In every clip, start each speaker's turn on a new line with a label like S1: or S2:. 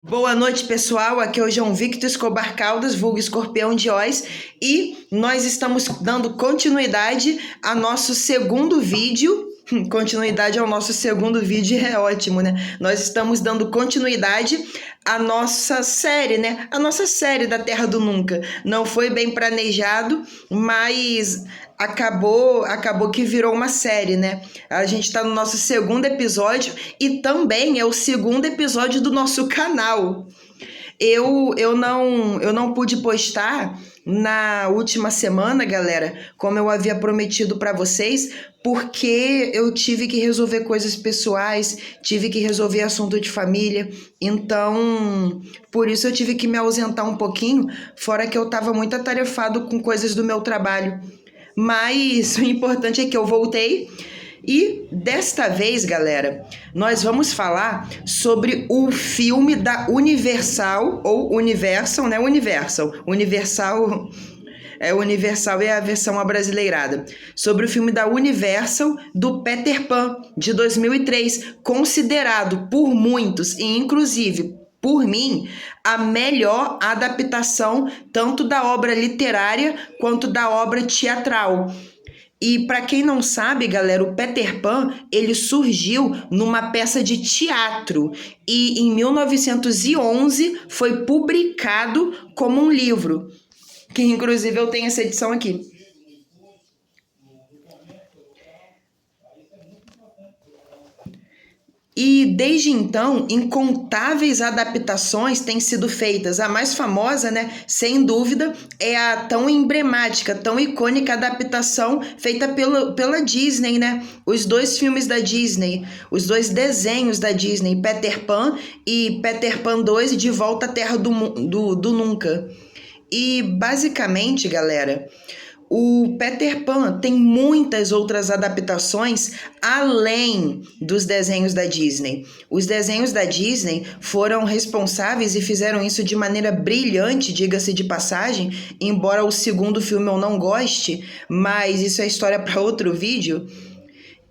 S1: Boa noite, pessoal. Aqui é o João Victor Escobar Caldas, vulgo Escorpião de Oz, e nós estamos dando continuidade a nosso segundo vídeo. Continuidade ao nosso segundo vídeo é ótimo, né? Nós estamos dando continuidade à nossa série, né? A nossa série da Terra do Nunca. Não foi bem planejado, mas acabou que virou uma série, né? A gente está no nosso segundo episódio e também é o segundo episódio do nosso canal. Eu não pude postar na última semana, galera, como eu havia prometido para vocês, porque eu tive que resolver coisas pessoais, tive que resolver assunto de família, então por isso eu tive que me ausentar um pouquinho, fora que eu estava muito atarefado com coisas do meu trabalho. Mas o importante é que eu voltei. E desta vez, galera, nós vamos falar sobre o filme da Universal, ou Universal, né? Universal é a versão abrasileirada. Sobre o filme da Universal do Peter Pan, de 2003, considerado por muitos, e inclusive por mim, a melhor adaptação tanto da obra literária quanto da obra teatral. E para quem não sabe, galera, o Peter Pan, ele surgiu numa peça de teatro e em 1911 foi publicado como um livro, que inclusive eu tenho essa edição aqui. E desde então, incontáveis adaptações têm sido feitas. A mais famosa, né, sem dúvida, é a tão emblemática, tão icônica adaptação feita pela Disney, né? Os dois filmes da Disney, os dois desenhos da Disney, Peter Pan e Peter Pan 2, De Volta à Terra do Nunca. E basicamente, galera, o Peter Pan tem muitas outras adaptações além dos desenhos da Disney. Os desenhos da Disney foram responsáveis e fizeram isso de maneira brilhante, diga-se de passagem, embora o segundo filme eu não goste, mas isso é história para outro vídeo.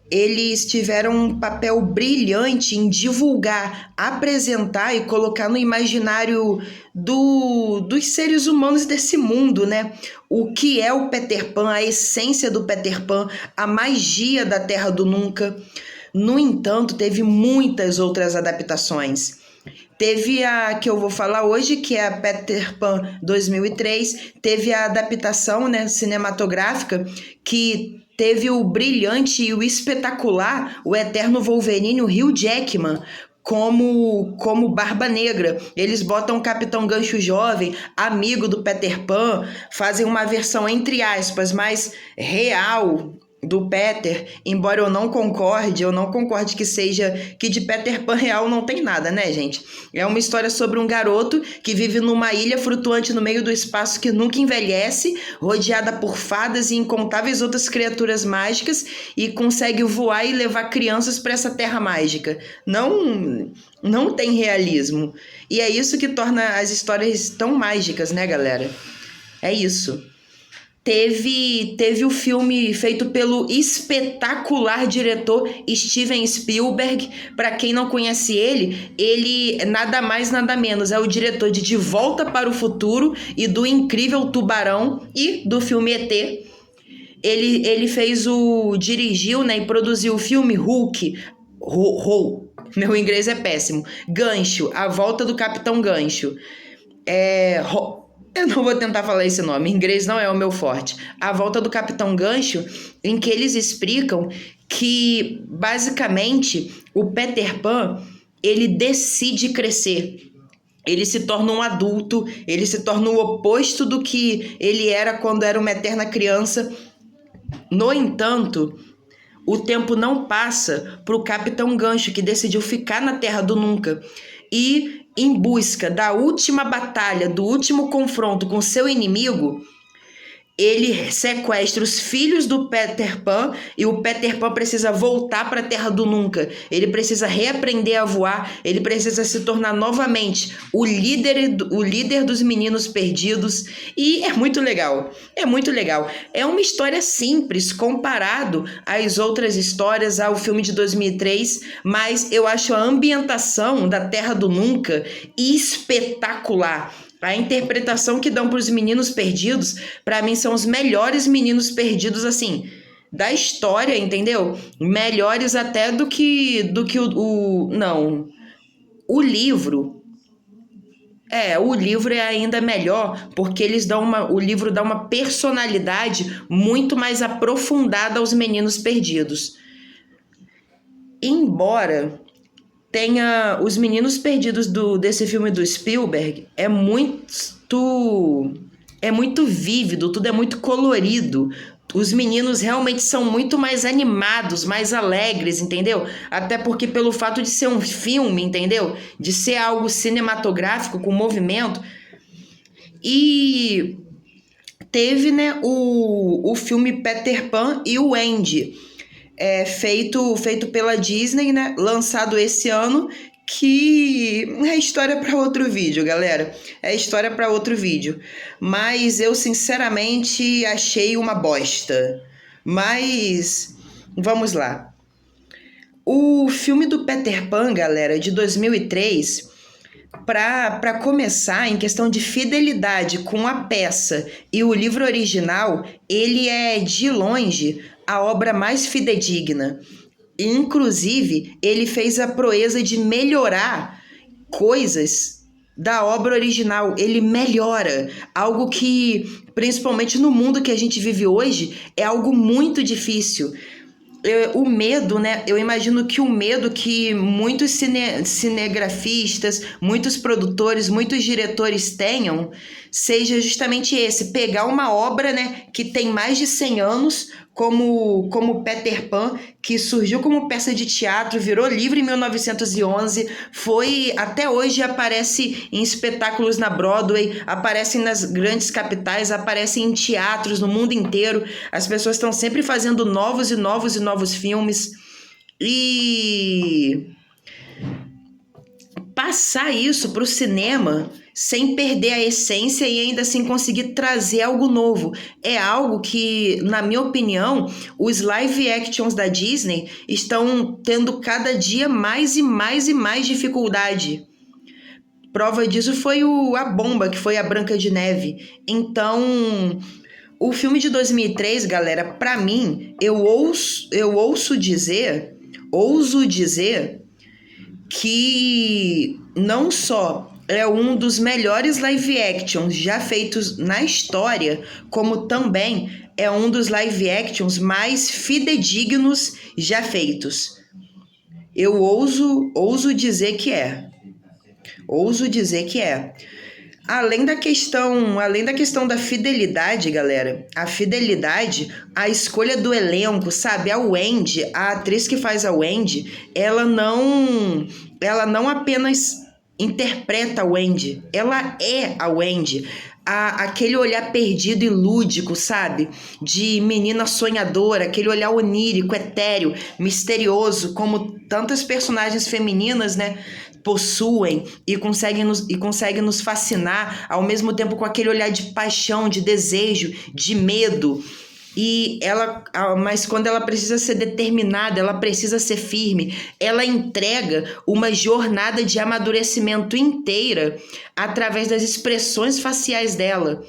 S1: Eles tiveram um papel brilhante em divulgar, apresentar e colocar no imaginário dos seres humanos desse mundo, né? O que é o Peter Pan, a essência do Peter Pan, a magia da Terra do Nunca. No entanto, teve muitas outras adaptações. Teve a que eu vou falar hoje, que é a Peter Pan 2003. Teve a adaptação, né, cinematográfica, que teve o brilhante e o espetacular, o eterno Wolverine, o Hugh Jackman, como Barba Negra. Eles botam o Capitão Gancho jovem, amigo do Peter Pan, fazem uma versão, entre aspas, mais real do Peter, embora eu não concorde que seja, que de Peter Pan real não tem nada, né, gente? É uma história sobre um garoto que vive numa ilha flutuante no meio do espaço que nunca envelhece, rodeada por fadas e incontáveis outras criaturas mágicas, e consegue voar e levar crianças para essa terra mágica. Não tem realismo. E é isso que torna as histórias tão mágicas, né, galera? É isso. Teve o filme feito pelo espetacular diretor Steven Spielberg. Para quem não conhece ele nada mais nada menos é o diretor de Volta para o Futuro e do incrível Tubarão e do filme ET. Ele dirigiu, né, e produziu o filme Hulk. Meu inglês é péssimo. Gancho, A Volta do Capitão Gancho. Eu não vou tentar falar esse nome, em inglês não é o meu forte. A Volta do Capitão Gancho, em que eles explicam que, basicamente, o Peter Pan, ele decide crescer. Ele se torna um adulto, ele se torna o oposto do que ele era quando era uma eterna criança. No entanto, o tempo não passa para o Capitão Gancho, que decidiu ficar na Terra do Nunca. E em busca da última batalha, do último confronto com seu inimigo, ele sequestra os filhos do Peter Pan e o Peter Pan precisa voltar para a Terra do Nunca. Ele precisa reaprender a voar, ele precisa se tornar novamente o líder dos meninos perdidos. E é muito legal, é muito legal. É uma história simples comparado às outras histórias, ao filme de 2003, mas eu acho a ambientação da Terra do Nunca espetacular. A interpretação que dão para os meninos perdidos, para mim, são os melhores meninos perdidos, assim, da história, entendeu? Melhores até do que não, o livro. O livro é ainda melhor, porque o livro dá uma personalidade muito mais aprofundada aos meninos perdidos. Embora tenha os meninos perdidos desse filme do Spielberg, é muito vívido, tudo é muito colorido. Os meninos realmente são muito mais animados, mais alegres, entendeu? Até porque pelo fato de ser um filme, entendeu? De ser algo cinematográfico com movimento. E teve, né, o filme Peter Pan e o Andy, feito pela Disney, né? Lançado esse ano, que é história para outro vídeo, galera. É história para outro vídeo. Mas eu, sinceramente, achei uma bosta. Mas vamos lá. O filme do Peter Pan, galera, de 2003, para começar, em questão de fidelidade com a peça e o livro original, ele é, de longe, a obra mais fidedigna. Inclusive, ele fez a proeza de melhorar coisas da obra original. Ele melhora algo que, principalmente no mundo que a gente vive hoje, é algo muito difícil. O medo, né? Eu imagino que o medo que muitos cinegrafistas, muitos produtores, muitos diretores tenham seja justamente esse: pegar uma obra, né, que tem mais de 100 anos, como Peter Pan, que surgiu como peça de teatro, virou livro em 1911, até hoje aparece em espetáculos na Broadway, aparece nas grandes capitais, aparece em teatros no mundo inteiro. As pessoas estão sempre fazendo novos e novos e novos filmes. E passar isso para o cinema sem perder a essência e ainda assim conseguir trazer algo novo. É algo que, na minha opinião, os live actions da Disney estão tendo cada dia mais e mais e mais dificuldade. Prova disso foi a bomba, que foi a Branca de Neve. Então, o filme de 2003, galera, para mim, eu ouso dizer que não só é um dos melhores live actions já feitos na história, como também é um dos live actions mais fidedignos já feitos. Eu ouso dizer que é. Ouso dizer que é. Além da questão da fidelidade, galera, a escolha do elenco, sabe? A Wendy, a atriz que faz a Wendy, ela não apenas interpreta a Wendy, ela é a Wendy. Aquele olhar perdido e lúdico, sabe? De menina sonhadora, aquele olhar onírico, etéreo, misterioso, como tantas personagens femininas, né, possuem e conseguem nos fascinar, ao mesmo tempo com aquele olhar de paixão, de desejo, de medo. Mas quando ela precisa ser determinada, ela precisa ser firme, ela entrega uma jornada de amadurecimento inteira através das expressões faciais dela.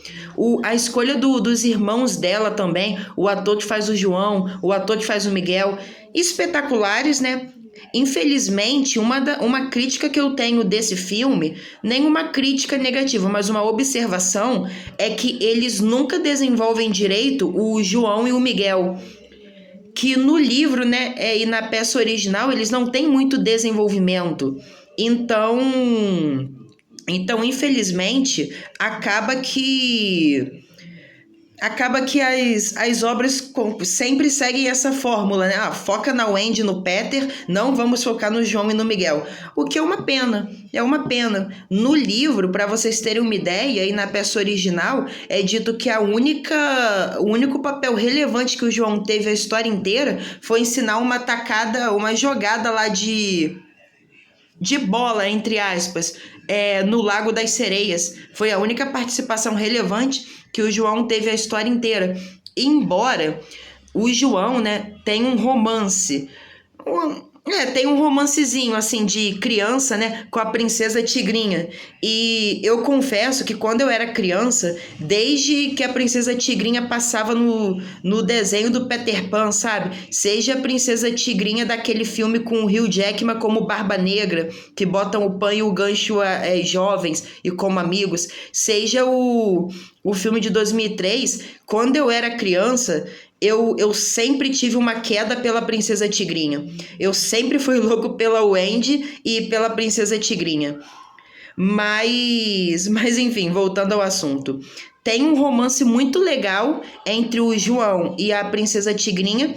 S1: A escolha dos irmãos dela também, o ator que faz o João, o ator que faz o Miguel, espetaculares, né? Infelizmente, uma crítica que eu tenho desse filme, nenhuma crítica negativa, mas uma observação, é que eles nunca desenvolvem direito o João e o Miguel, que no livro, né, e na peça original, eles não têm muito desenvolvimento. Então, infelizmente, acaba que acaba que as obras sempre seguem essa fórmula, né? Foca na Wendy e no Peter, não vamos focar no João e no Miguel. O que é uma pena, é uma pena. No livro, para vocês terem uma ideia, e na peça original, é dito que o único papel relevante que o João teve a história inteira foi ensinar uma tacada, uma jogada lá de bola, entre aspas, no Lago das Sereias. Foi a única participação relevante que o João teve a história inteira. Embora o João, né, tenha um romance, tem um romancezinho, assim, de criança, né, com a Princesa Tigrinha. E eu confesso que quando eu era criança, desde que a Princesa Tigrinha passava no desenho do Peter Pan, sabe? Seja a Princesa Tigrinha daquele filme com o Hugh Jackman como Barba Negra, que botam o Pan e o Gancho jovens e como amigos, seja o filme de 2003, quando eu era criança, eu sempre tive uma queda pela Princesa Tigrinha. Eu sempre fui louco pela Wendy e pela Princesa Tigrinha. Mas enfim, voltando ao assunto. Tem um romance muito legal entre o João e a Princesa Tigrinha.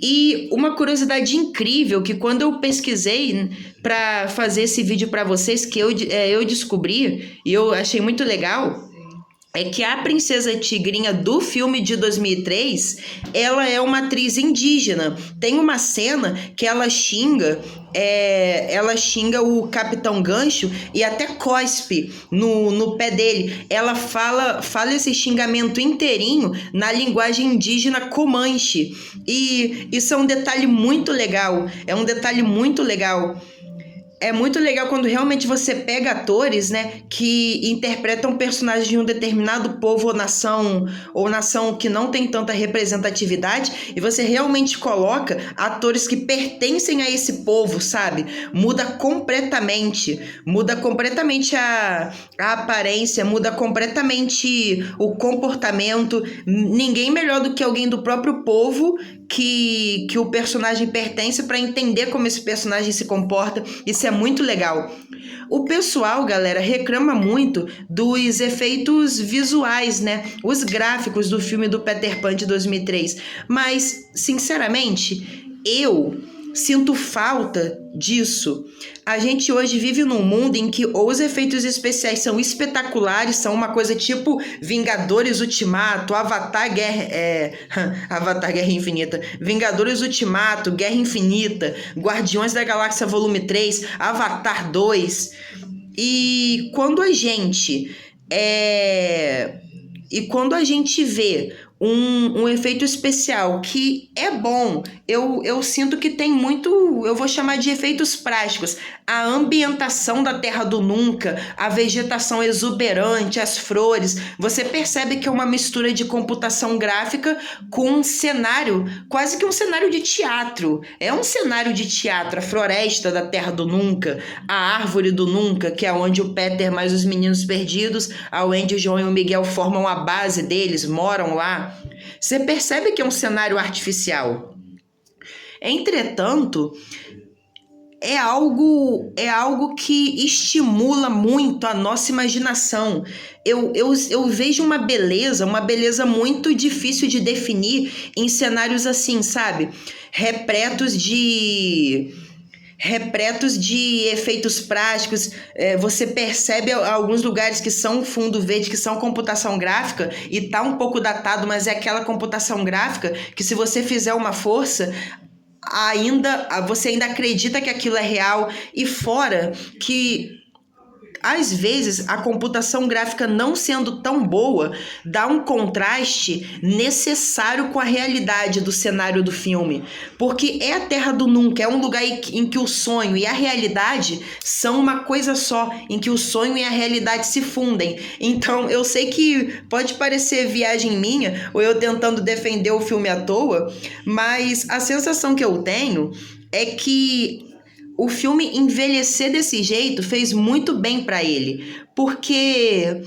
S1: E uma curiosidade incrível que quando eu pesquisei para fazer esse vídeo para vocês, que eu descobri e eu achei muito legal, é que a Princesa Tigrinha do filme de 2003, ela é uma atriz indígena. Tem uma cena que ela xinga o Capitão Gancho e até cospe no pé dele. Ela fala esse xingamento inteirinho na linguagem indígena Comanche. E isso é um detalhe muito legal. É um detalhe muito legal. É muito legal quando realmente você pega atores, né, que interpretam personagens de um determinado povo ou nação que não tem tanta representatividade, e você realmente coloca atores que pertencem a esse povo, sabe? Muda completamente a aparência, muda completamente o comportamento. Ninguém melhor do que alguém do próprio povo que o personagem pertence para entender como esse personagem se comporta. Isso é muito legal. O pessoal, galera, reclama muito dos efeitos visuais, né? Os gráficos do filme do Peter Pan de 2003. Mas, sinceramente, eu sinto falta disso. A gente hoje vive num mundo em que ou os efeitos especiais são espetaculares, são uma coisa tipo Vingadores Ultimato, Avatar Guerra Infinita, Vingadores Ultimato, Guerra Infinita, Guardiões da Galáxia Volume 3, Avatar 2. E quando a gente vê um efeito especial que é bom, eu sinto que tem muito, eu vou chamar de efeitos práticos. A ambientação da Terra do Nunca, a vegetação exuberante, as flores, você percebe que é uma mistura de computação gráfica com um cenário, quase que um cenário de teatro. É um cenário de teatro, a floresta da Terra do Nunca, a árvore do Nunca, que é onde o Peter mais os meninos perdidos, a Wendy, o João e o Miguel formam a base deles, moram lá. Você percebe que é um cenário artificial. Entretanto, é algo que estimula muito a nossa imaginação. Eu vejo uma beleza muito difícil de definir em cenários assim, sabe? Repletos de efeitos práticos. Você percebe alguns lugares que são fundo verde, que são computação gráfica, e tá um pouco datado, mas é aquela computação gráfica que, se você fizer uma força, você ainda acredita que aquilo é real. E fora que às vezes a computação gráfica, não sendo tão boa, dá um contraste necessário com a realidade do cenário do filme, porque é a Terra do Nunca, é um lugar em que o sonho e a realidade são uma coisa só, em que o sonho e a realidade se fundem. Então eu sei que pode parecer viagem minha, ou eu tentando defender o filme à toa, mas a sensação que eu tenho é que o filme envelhecer desse jeito fez muito bem para ele, porque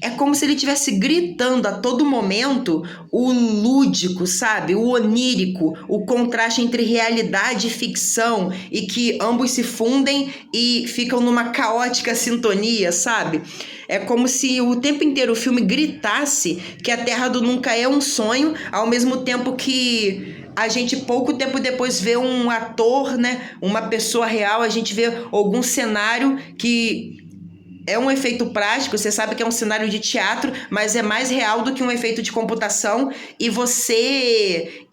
S1: é como se ele estivesse gritando a todo momento o lúdico, sabe? O onírico, o contraste entre realidade e ficção, e que ambos se fundem e ficam numa caótica sintonia, sabe? É como se o tempo inteiro o filme gritasse que a Terra do Nunca é um sonho, ao mesmo tempo que a gente pouco tempo depois vê um ator, né, uma pessoa real, a gente vê algum cenário que é um efeito prático, você sabe que é um cenário de teatro, mas é mais real do que um efeito de computação, e você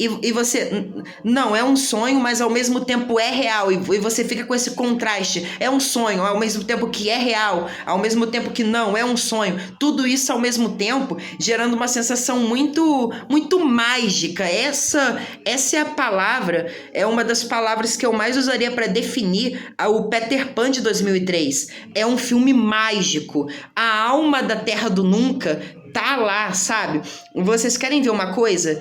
S1: não, é um sonho, mas ao mesmo tempo é real, e você fica com esse contraste, é um sonho, ao mesmo tempo que é real, ao mesmo tempo que não, é um sonho, tudo isso ao mesmo tempo, gerando uma sensação muito, muito mágica. Essa é a palavra, é uma das palavras que eu mais usaria para definir o Peter Pan de 2003. É um filme mágico. A alma da Terra do Nunca tá lá, sabe? Vocês querem ver uma coisa?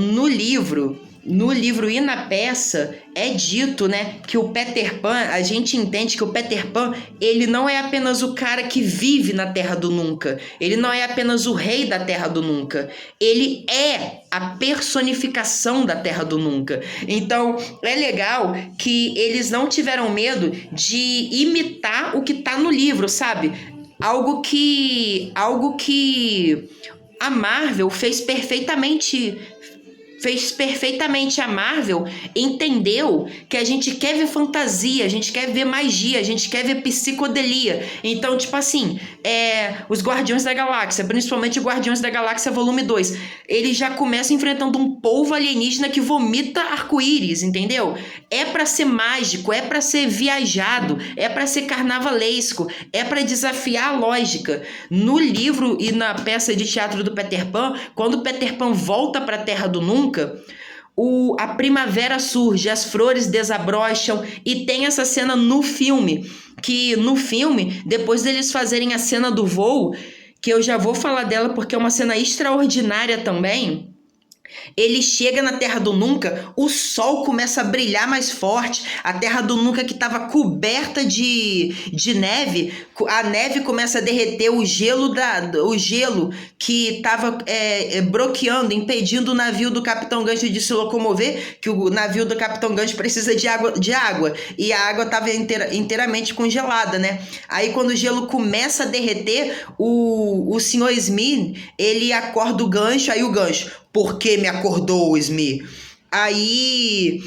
S1: No livro e na peça é dito, né, que o Peter Pan, a gente entende que o Peter Pan, ele não é apenas o cara que vive na Terra do Nunca, ele não é apenas o rei da Terra do Nunca, ele é a personificação da Terra do Nunca. Então, é legal que eles não tiveram medo de imitar o que tá no livro, sabe? Algo que a Marvel fez perfeitamente. A Marvel entendeu que a gente quer ver fantasia, a gente quer ver magia, a gente quer ver psicodelia. Então, tipo assim, os Guardiões da Galáxia, principalmente o Guardiões da Galáxia Volume 2, eles já começam enfrentando um polvo alienígena que vomita arco-íris, entendeu? É pra ser mágico, é pra ser viajado, é pra ser carnavalesco, é pra desafiar a lógica. No livro e na peça de teatro do Peter Pan, quando o Peter Pan volta pra Terra do Nunca, a primavera surge, as flores desabrocham, e tem essa cena no filme, depois deles fazerem a cena do voo, que eu já vou falar dela porque é uma cena extraordinária também. Ele chega na Terra do Nunca, o sol começa a brilhar mais forte, a Terra do Nunca, que estava coberta de neve, a neve começa a derreter, o gelo que estava bloqueando, impedindo o navio do Capitão Gancho de se locomover, que o navio do Capitão Gancho precisa de água, e a água estava inteiramente congelada, né? Aí quando o gelo começa a derreter, o Sr. Smith, ele acorda o Gancho, aí o Gancho: "Por que me acordou, Smith?" Aí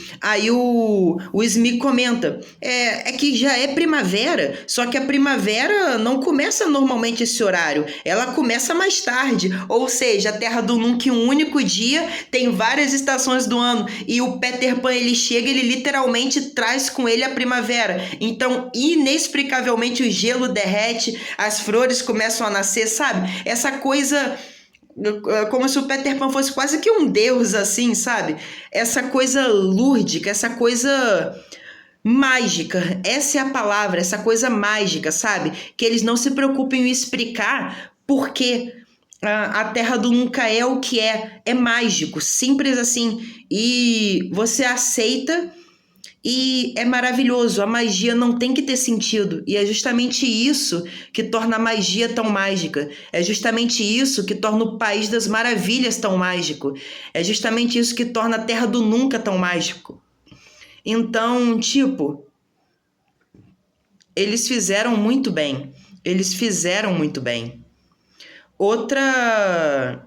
S1: o Smith comenta: é que já é primavera, só que a primavera não começa normalmente esse horário, ela começa mais tarde, ou seja, a Terra do Nunca, em um único dia, tem várias estações do ano, e o Peter Pan, ele chega, ele literalmente traz com ele a primavera. Então, inexplicavelmente, o gelo derrete, as flores começam a nascer, sabe? Essa coisa, como se o Peter Pan fosse quase que um deus, assim, sabe? Essa coisa lúdica, essa coisa mágica, essa é a palavra, essa coisa mágica, sabe? Que eles não se preocupem em explicar porque a Terra do Nunca é o que é mágico, simples assim, e você aceita. E é maravilhoso, a magia não tem que ter sentido, e é justamente isso que torna a magia tão mágica, é justamente isso que torna o País das Maravilhas tão mágico, é justamente isso que torna a Terra do Nunca tão mágico. Então, tipo, eles fizeram muito bem, Outra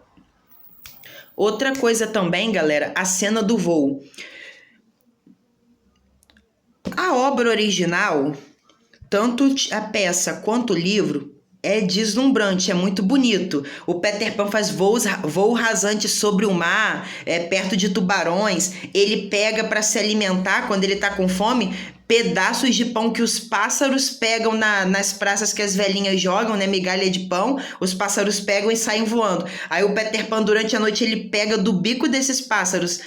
S1: coisa também, galera, a cena do voo. A obra original, tanto a peça quanto o livro, é deslumbrante, é muito bonito. O Peter Pan faz voo rasante sobre o mar, perto de tubarões. Ele pega para se alimentar quando ele está com fome pedaços de pão que os pássaros pegam nas praças que as velhinhas jogam, né? Migalha de pão, os pássaros pegam e saem voando. Aí o Peter Pan, durante a noite, ele pega do bico desses pássaros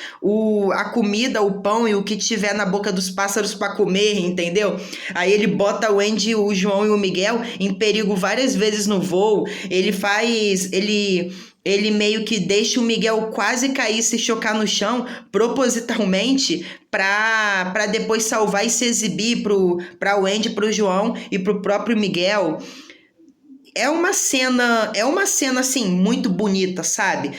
S1: a comida, o pão e o que tiver na boca dos pássaros para comer, entendeu? Aí ele bota o Andy, o João e o Miguel em perigo várias vezes no voo. Ele meio que deixa o Miguel quase cair e se chocar no chão, propositalmente, para depois salvar e se exibir para o Andy, para o João e para o próprio Miguel. é uma cena assim muito bonita, sabe?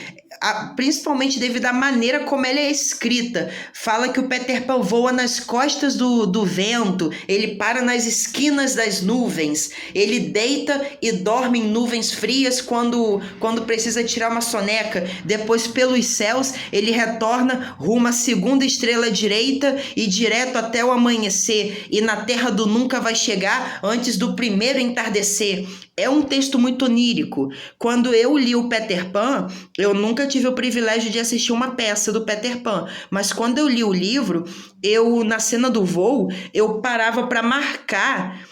S1: Principalmente devido à maneira como ela é escrita. Fala que o Peter Pan voa nas costas do vento, ele para nas esquinas das nuvens, ele deita e dorme em nuvens frias quando precisa tirar uma soneca. Depois, pelos céus, ele retorna rumo à segunda estrela direita e direto até o amanhecer, e na terra do nunca vai chegar antes do primeiro entardecer. É um texto muito onírico. Quando eu li o Peter Pan, eu nunca tive o privilégio de assistir uma peça do Peter Pan, mas quando eu li o livro, na cena do voo, eu parava para marcar,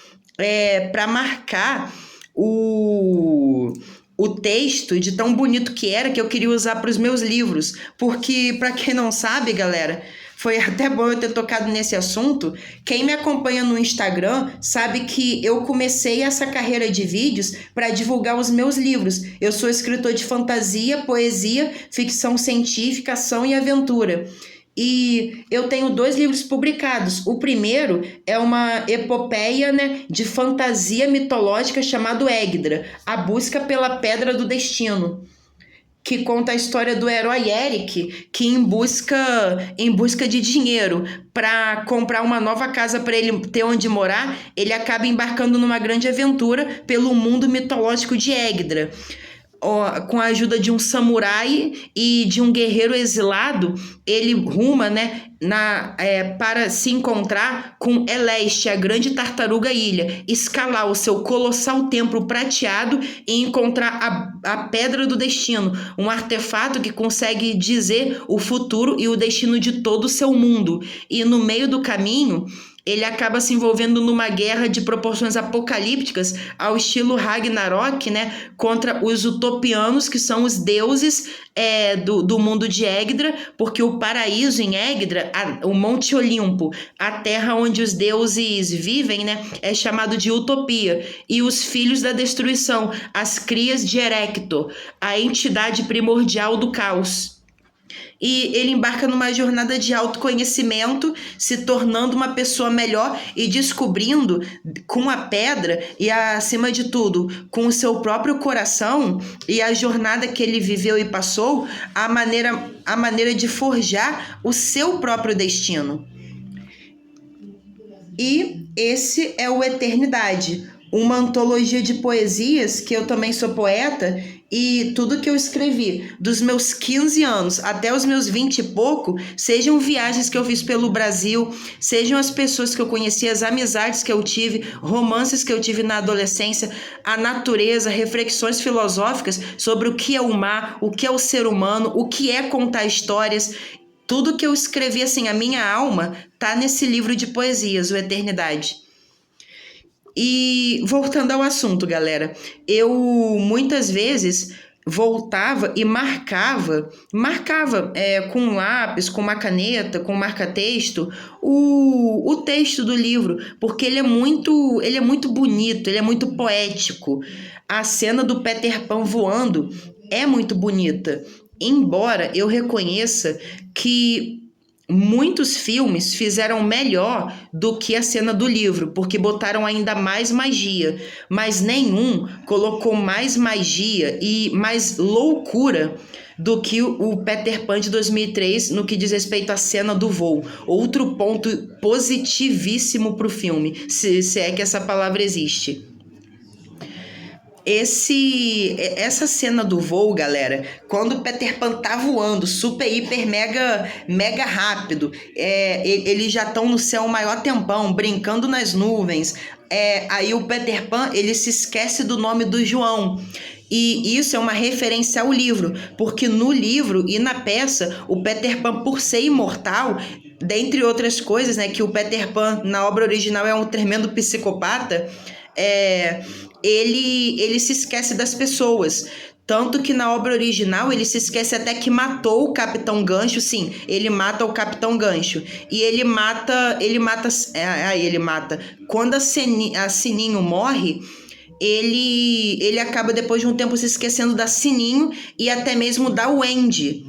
S1: o texto de tão bonito que era, que eu queria usar para os meus livros. Porque, para quem não sabe, galera, foi até bom eu ter tocado nesse assunto. Quem me acompanha no Instagram sabe que eu comecei essa carreira de vídeos para divulgar os meus livros. Eu sou escritor de fantasia, poesia, ficção científica, ação e aventura. E eu tenho 2 livros publicados. O primeiro é uma epopeia, né, de fantasia mitológica chamado Égdra, A Busca pela Pedra do Destino, que conta a história do herói Eric, que em busca de dinheiro para comprar uma nova casa para ele ter onde morar, ele acaba embarcando numa grande aventura pelo mundo mitológico de Égdra. Com a ajuda de um samurai e de um guerreiro exilado, ele ruma, né, para se encontrar com Eleste, a grande tartaruga ilha, escalar o seu colossal templo prateado e encontrar a Pedra do Destino, um artefato que consegue dizer o futuro e o destino de todo o seu mundo. E no meio do caminho, ele acaba se envolvendo numa guerra de proporções apocalípticas, ao estilo Ragnarok, né, contra os utopianos, que são os deuses do mundo de Égdra, porque o paraíso em Égdra, o Monte Olimpo, a terra onde os deuses vivem, né, é chamado de Utopia. E os filhos da destruição, as crias de Erector, a entidade primordial do caos. E ele embarca numa jornada de autoconhecimento, se tornando uma pessoa melhor e descobrindo com a pedra e, acima de tudo, com o seu próprio coração e a jornada que ele viveu e passou, a maneira de forjar o seu próprio destino. E esse é o Eternidade, uma antologia de poesias, que eu também sou poeta, e tudo que eu escrevi dos meus 15 anos até os meus 20 e pouco, sejam viagens que eu fiz pelo Brasil, sejam as pessoas que eu conheci, as amizades que eu tive, romances que eu tive na adolescência, a natureza, reflexões filosóficas sobre o que é o mar, o que é o ser humano, o que é contar histórias. Tudo que eu escrevi, assim, a minha alma tá nesse livro de poesias, o Eternidade. E voltando ao assunto, galera, eu muitas vezes voltava e marcava com um lápis, com uma caneta, com um marca-texto, o texto do livro, porque ele é muito bonito, ele é muito poético. A cena do Peter Pan voando é muito bonita, embora eu reconheça que muitos filmes fizeram melhor do que a cena do livro, porque botaram ainda mais magia, mas nenhum colocou mais magia e mais loucura do que o Peter Pan de 2003 no que diz respeito à cena do voo. Outro ponto positivíssimo para o filme, se é que essa palavra existe. Essa cena do voo, galera, quando o Peter Pan tá voando super, hiper, mega rápido, eles já estão no céu o maior tempão, brincando nas nuvens, aí o Peter Pan, ele se esquece do nome do João. E isso é uma referência ao livro, porque no livro e na peça, o Peter Pan, por ser imortal, dentre outras coisas, né, que o Peter Pan, na obra original, é um tremendo psicopata, ele se esquece das pessoas. Tanto que na obra original ele se esquece até que matou o Capitão Gancho. Sim, ele mata o Capitão Gancho. E ele mata. Quando a Sininho morre, ele acaba depois de um tempo se esquecendo da Sininho e até mesmo da Wendy.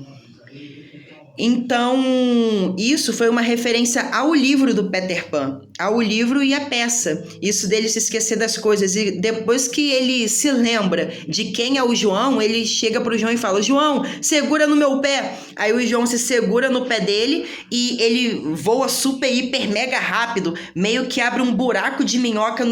S1: Então, isso foi uma referência ao livro do Peter Pan. ao livro e à peça. Isso dele se esquecer das coisas. E depois que ele se lembra de quem é o João, ele chega pro João e fala: João, segura no meu pé. Aí o João se segura no pé dele e ele voa super, hiper, mega rápido. Meio que abre um buraco de minhoca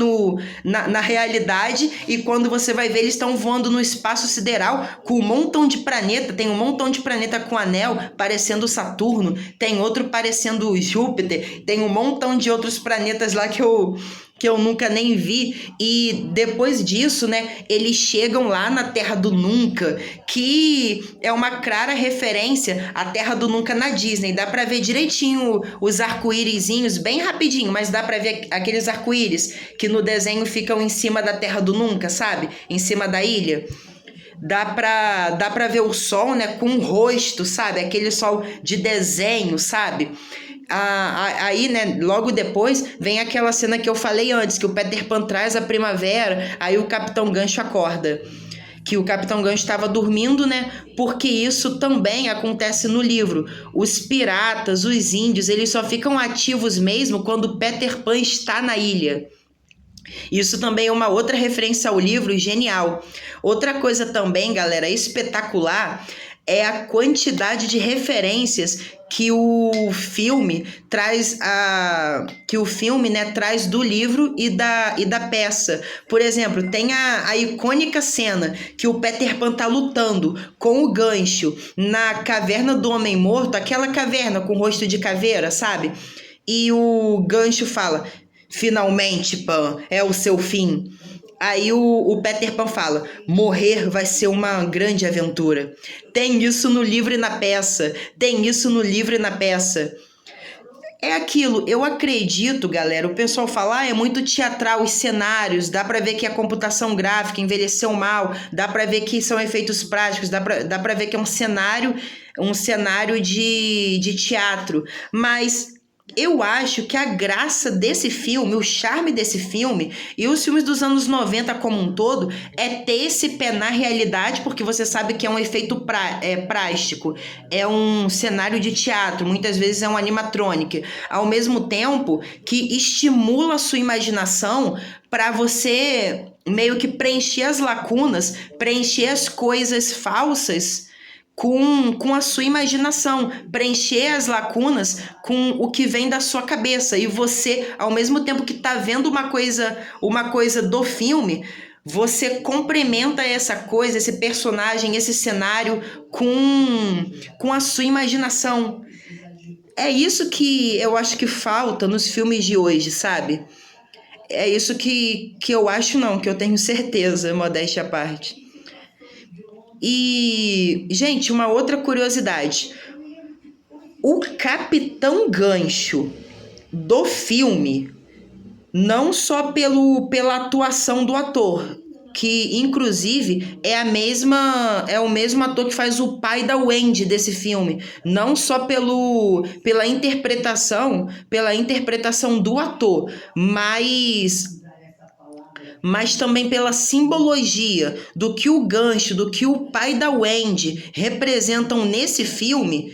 S1: na realidade. E quando você vai ver, eles estão voando no espaço sideral com um montão de planeta. Tem um montão de planeta com anel, parecendo Saturno. Tem outro parecendo Júpiter. Tem um montão de outros planetas lá que eu nunca nem vi. E depois disso, né, eles chegam lá na Terra do Nunca, que é uma clara referência à Terra do Nunca na Disney. Dá pra ver direitinho os arco-írisinhos, bem rapidinho, mas dá pra ver aqueles arco-íris que no desenho ficam em cima da Terra do Nunca, sabe? Em cima da ilha. Dá pra ver o sol, né, com o rosto, sabe? Aquele sol de desenho, sabe? Aí, né, logo depois vem aquela cena que eu falei antes, que o Peter Pan traz a primavera, aí o Capitão Gancho acorda. Que o Capitão Gancho estava dormindo, né? Porque isso também acontece no livro. Os piratas, os índios, eles só ficam ativos mesmo quando Peter Pan está na ilha. Isso também é uma outra referência ao livro genial. Outra coisa também, galera, espetacular, é a quantidade de referências que o filme traz né, traz do livro e da peça. Por exemplo, tem a icônica cena que o Peter Pan tá lutando com o Gancho na caverna do Homem Morto, aquela caverna com rosto de caveira, sabe? E o Gancho fala: finalmente, Pan, é o seu fim. Aí o Peter Pan fala: morrer vai ser uma grande aventura. Tem isso no livro e na peça. Tem isso no livro e na peça. É aquilo, eu acredito, galera, o pessoal fala: é muito teatral os cenários, dá pra ver que a computação gráfica envelheceu mal, dá pra ver que são efeitos práticos, dá pra ver que é um cenário de teatro. Mas eu acho que a graça desse filme, o charme desse filme e os filmes dos anos 90 como um todo é ter esse pé na realidade, porque você sabe que é um efeito prático, é um cenário de teatro, muitas vezes é um animatronic, ao mesmo tempo que estimula a sua imaginação para você meio que preencher as lacunas, preencher as coisas falsas com a sua imaginação, preencher as lacunas com o que vem da sua cabeça. E você, ao mesmo tempo que está vendo uma coisa do filme, você complementa essa coisa, esse personagem, esse cenário com a sua imaginação. É isso que eu acho que falta nos filmes de hoje, sabe? É isso que eu acho, não, que eu tenho certeza, modéstia à parte. E, gente, uma outra curiosidade. O Capitão Gancho do filme, não só pela atuação do ator, que inclusive é o mesmo ator que faz o pai da Wendy desse filme, não só pela interpretação do ator, mas também pela simbologia do que o Gancho, do que o pai da Wendy representam nesse filme.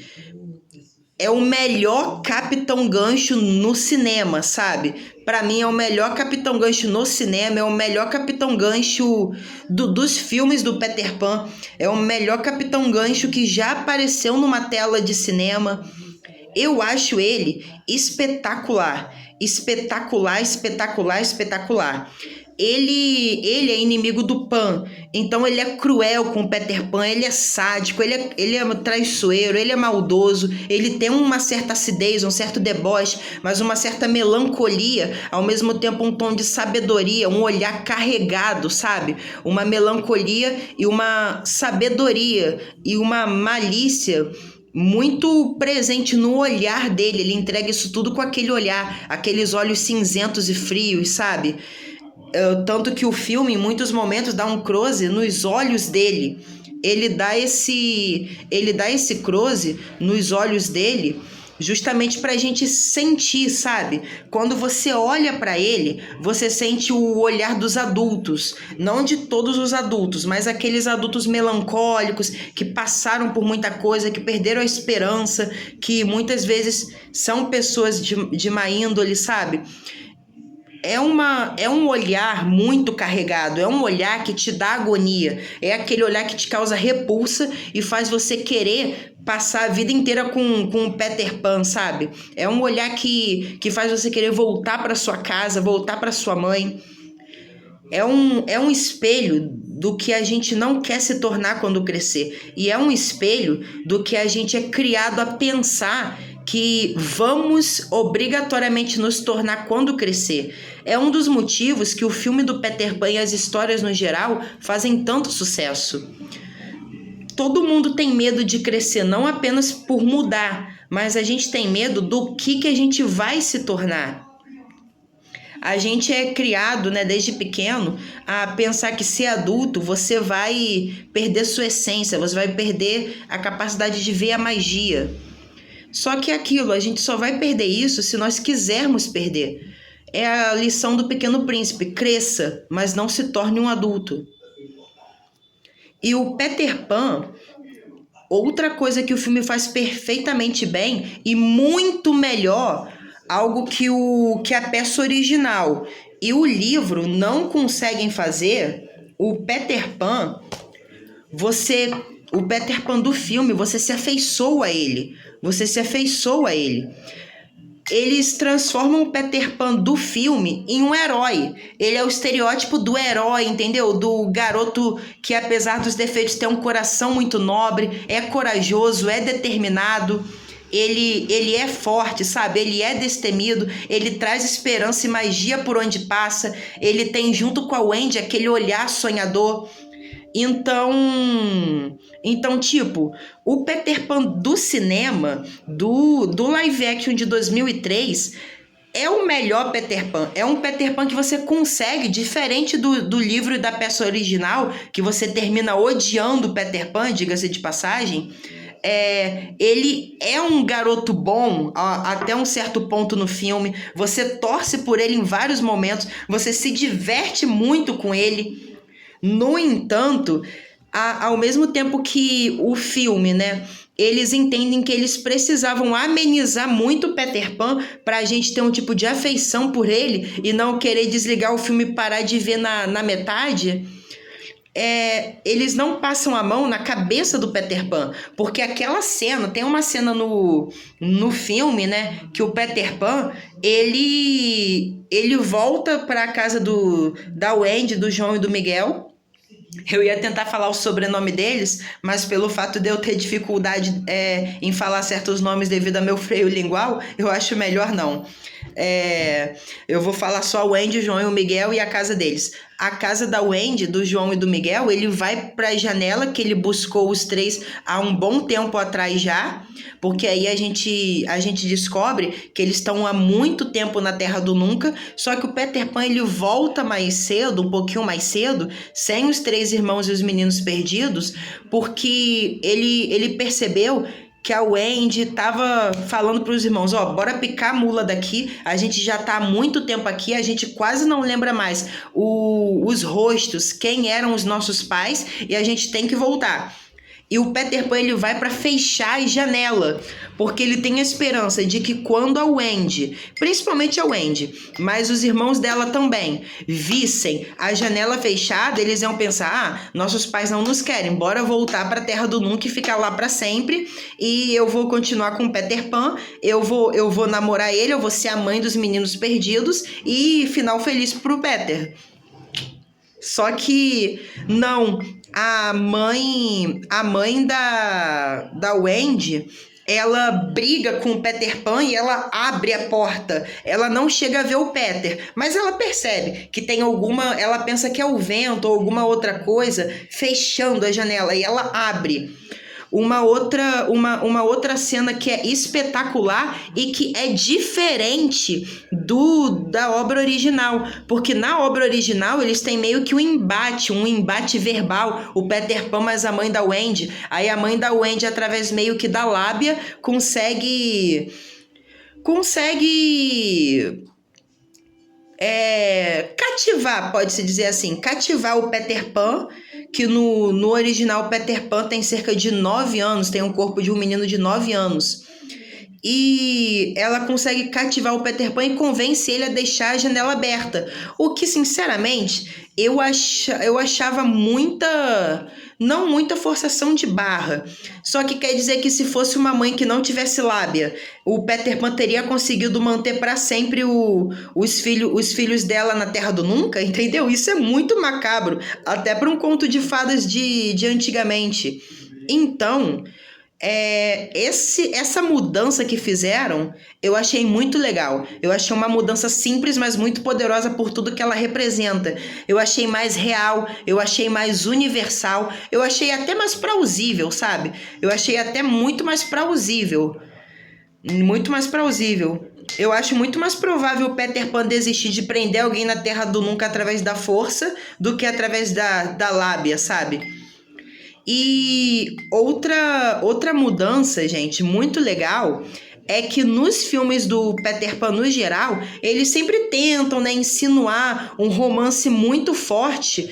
S1: É o melhor Capitão Gancho no cinema, sabe? Pra mim é o melhor Capitão Gancho no cinema, é o melhor Capitão Gancho dos filmes do Peter Pan, é o melhor Capitão Gancho que já apareceu numa tela de cinema. Eu acho ele espetacular, espetacular, espetacular, espetacular. Ele é inimigo do Pan, então ele é cruel com o Peter Pan, ele é sádico, ele é traiçoeiro, ele é maldoso, ele tem uma certa acidez, um certo deboche, mas uma certa melancolia, ao mesmo tempo um tom de sabedoria, um olhar carregado, sabe? Uma melancolia e uma sabedoria e uma malícia muito presente no olhar dele. Ele entrega isso tudo com aquele olhar, aqueles olhos cinzentos e frios, sabe? Tanto que o filme, em muitos momentos, dá um close nos olhos dele. Ele dá esse close nos olhos dele justamente pra gente sentir, sabe? Quando você olha pra ele, você sente o olhar dos adultos, não de todos os adultos, mas aqueles adultos melancólicos que passaram por muita coisa, que perderam a esperança, que muitas vezes são pessoas de má índole, sabe? é um olhar muito carregado, é um olhar que te dá agonia, é aquele olhar que te causa repulsa e faz você querer passar a vida inteira com o Peter Pan, sabe? É um olhar que faz você querer voltar para sua casa, voltar para sua mãe. É um espelho do que a gente não quer se tornar quando crescer. E é um espelho do que a gente é criado a pensar que vamos obrigatoriamente nos tornar quando crescer. É um dos motivos que o filme do Peter Pan e as histórias no geral fazem tanto sucesso. Todo mundo tem medo de crescer, não apenas por mudar, mas a gente tem medo do que a gente vai se tornar. A gente é criado, né, desde pequeno, a pensar que ser adulto você vai perder sua essência, você vai perder a capacidade de ver a magia. Só que é aquilo, a gente só vai perder isso se nós quisermos perder. É a lição do Pequeno Príncipe: cresça, mas não se torne um adulto. E o Peter Pan, outra coisa que o filme faz perfeitamente bem e muito melhor, algo que a peça original e o livro não conseguem fazer, o Peter Pan do filme, você se afeiçoa a ele. Você se afeiçoa a ele. Eles transformam o Peter Pan do filme em um herói. Ele é o estereótipo do herói, entendeu? Do garoto que, apesar dos defeitos, tem um coração muito nobre, é corajoso, é determinado. Ele é forte, sabe? Ele é destemido, ele traz esperança e magia por onde passa. Ele tem, junto com a Wendy, aquele olhar sonhador. Então, tipo, o Peter Pan do cinema, do live action de 2003, é o melhor Peter Pan. É um Peter Pan que você consegue, diferente do livro e da peça original, que você termina odiando o Peter Pan, diga-se de passagem. Ele é um garoto bom até um certo ponto no filme. Você torce por ele em vários momentos, você se diverte muito com ele. No entanto, ao mesmo tempo que o filme, né, eles entendem que eles precisavam amenizar muito o Peter Pan para a gente ter um tipo de afeição por ele e não querer desligar o filme e parar de ver na metade. Eles não passam a mão na cabeça do Peter Pan, porque aquela cena, tem uma cena no filme, né, que o Peter Pan, ele volta para a casa da Wendy, do João e do Miguel. Eu ia tentar falar o sobrenome deles, mas pelo fato de eu ter dificuldade em falar certos nomes devido ao meu freio lingual, eu acho melhor não. Eu vou falar só o Wendy, o João e o Miguel e a casa deles. A casa da Wendy, do João e do Miguel, ele vai para a janela que ele buscou os três há um bom tempo atrás já, porque aí a gente descobre que eles estão há muito tempo na Terra do Nunca, só que o Peter Pan ele volta mais cedo, um pouquinho mais cedo, sem os três irmãos e os meninos perdidos, porque ele percebeu que a Wendy estava falando para os irmãos, bora picar a mula daqui, a gente já está há muito tempo aqui, a gente quase não lembra mais os rostos, quem eram os nossos pais, e a gente tem que voltar. E o Peter Pan ele vai para fechar a janela, porque ele tem a esperança de que quando a Wendy, principalmente a Wendy, mas os irmãos dela também, vissem a janela fechada, eles iam pensar, nossos pais não nos querem, bora voltar para a Terra do Nunca e ficar lá para sempre, e eu vou continuar com o Peter Pan, eu vou namorar ele, eu vou ser a mãe dos meninos perdidos, e final feliz pro Peter. Só que não, a mãe da Wendy, ela briga com o Peter Pan e ela abre a porta. Ela não chega a ver o Peter, mas ela percebe que tem ela pensa que é o vento ou alguma outra coisa fechando a janela e ela abre. Uma outra cena que é espetacular e que é diferente da obra original, porque na obra original eles têm meio que um embate verbal, o Peter Pan mais a mãe da Wendy, aí a mãe da Wendy através meio que da lábia consegue cativar, pode-se dizer assim, cativar o Peter Pan, que no original o Peter Pan tem cerca de 9 anos, tem um corpo de um menino de 9 anos. e ela consegue cativar o Peter Pan e convence ele a deixar a janela aberta. O que, sinceramente, eu achava não muita forçação de barra. Só que quer dizer que se fosse uma mãe que não tivesse lábia, o Peter Pan teria conseguido manter para sempre os filhos dela na Terra do Nunca, entendeu? Isso é muito macabro, até para um conto de fadas de antigamente. Então, essa mudança que fizeram, eu achei muito legal. Eu achei uma mudança simples, mas muito poderosa por tudo que ela representa. Eu achei mais real, eu achei mais universal, eu achei até mais plausível, sabe? Eu achei até muito mais plausível. Muito mais plausível. Eu acho muito mais provável o Peter Pan desistir de prender alguém na Terra do Nunca através da força do que através da lábia, sabe? E outra mudança, gente, muito legal, é que nos filmes do Peter Pan no geral, eles sempre tentam, né, insinuar um romance muito forte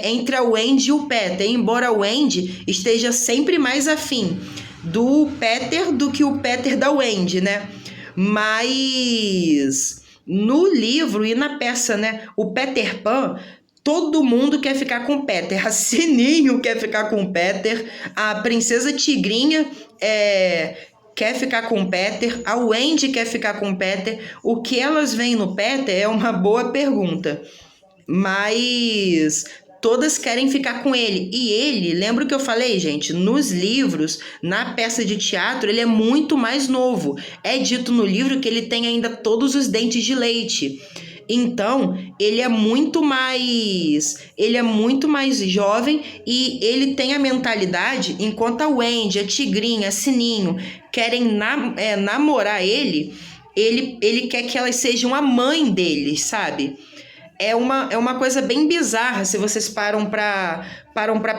S1: entre a Wendy e o Peter, embora a Wendy esteja sempre mais afim do Peter do que o Peter da Wendy, né? Mas no livro e na peça, né, o Peter Pan, todo mundo quer ficar com o Peter. A Sininho quer ficar com o Peter. A Princesa Tigrinha quer ficar com o Peter. A Wendy quer ficar com o Peter. O que elas veem no Peter é uma boa pergunta. Mas todas querem ficar com ele. E ele, lembra o que eu falei, gente? Nos livros, na peça de teatro, ele é muito mais novo. É dito no livro que ele tem ainda todos os dentes de leite. Então, ele é muito mais jovem e ele tem a mentalidade, enquanto a Wendy, a Tigrinha, a Sininho querem namorar ele quer que elas sejam a mãe dele, sabe? É uma coisa bem bizarra se vocês param para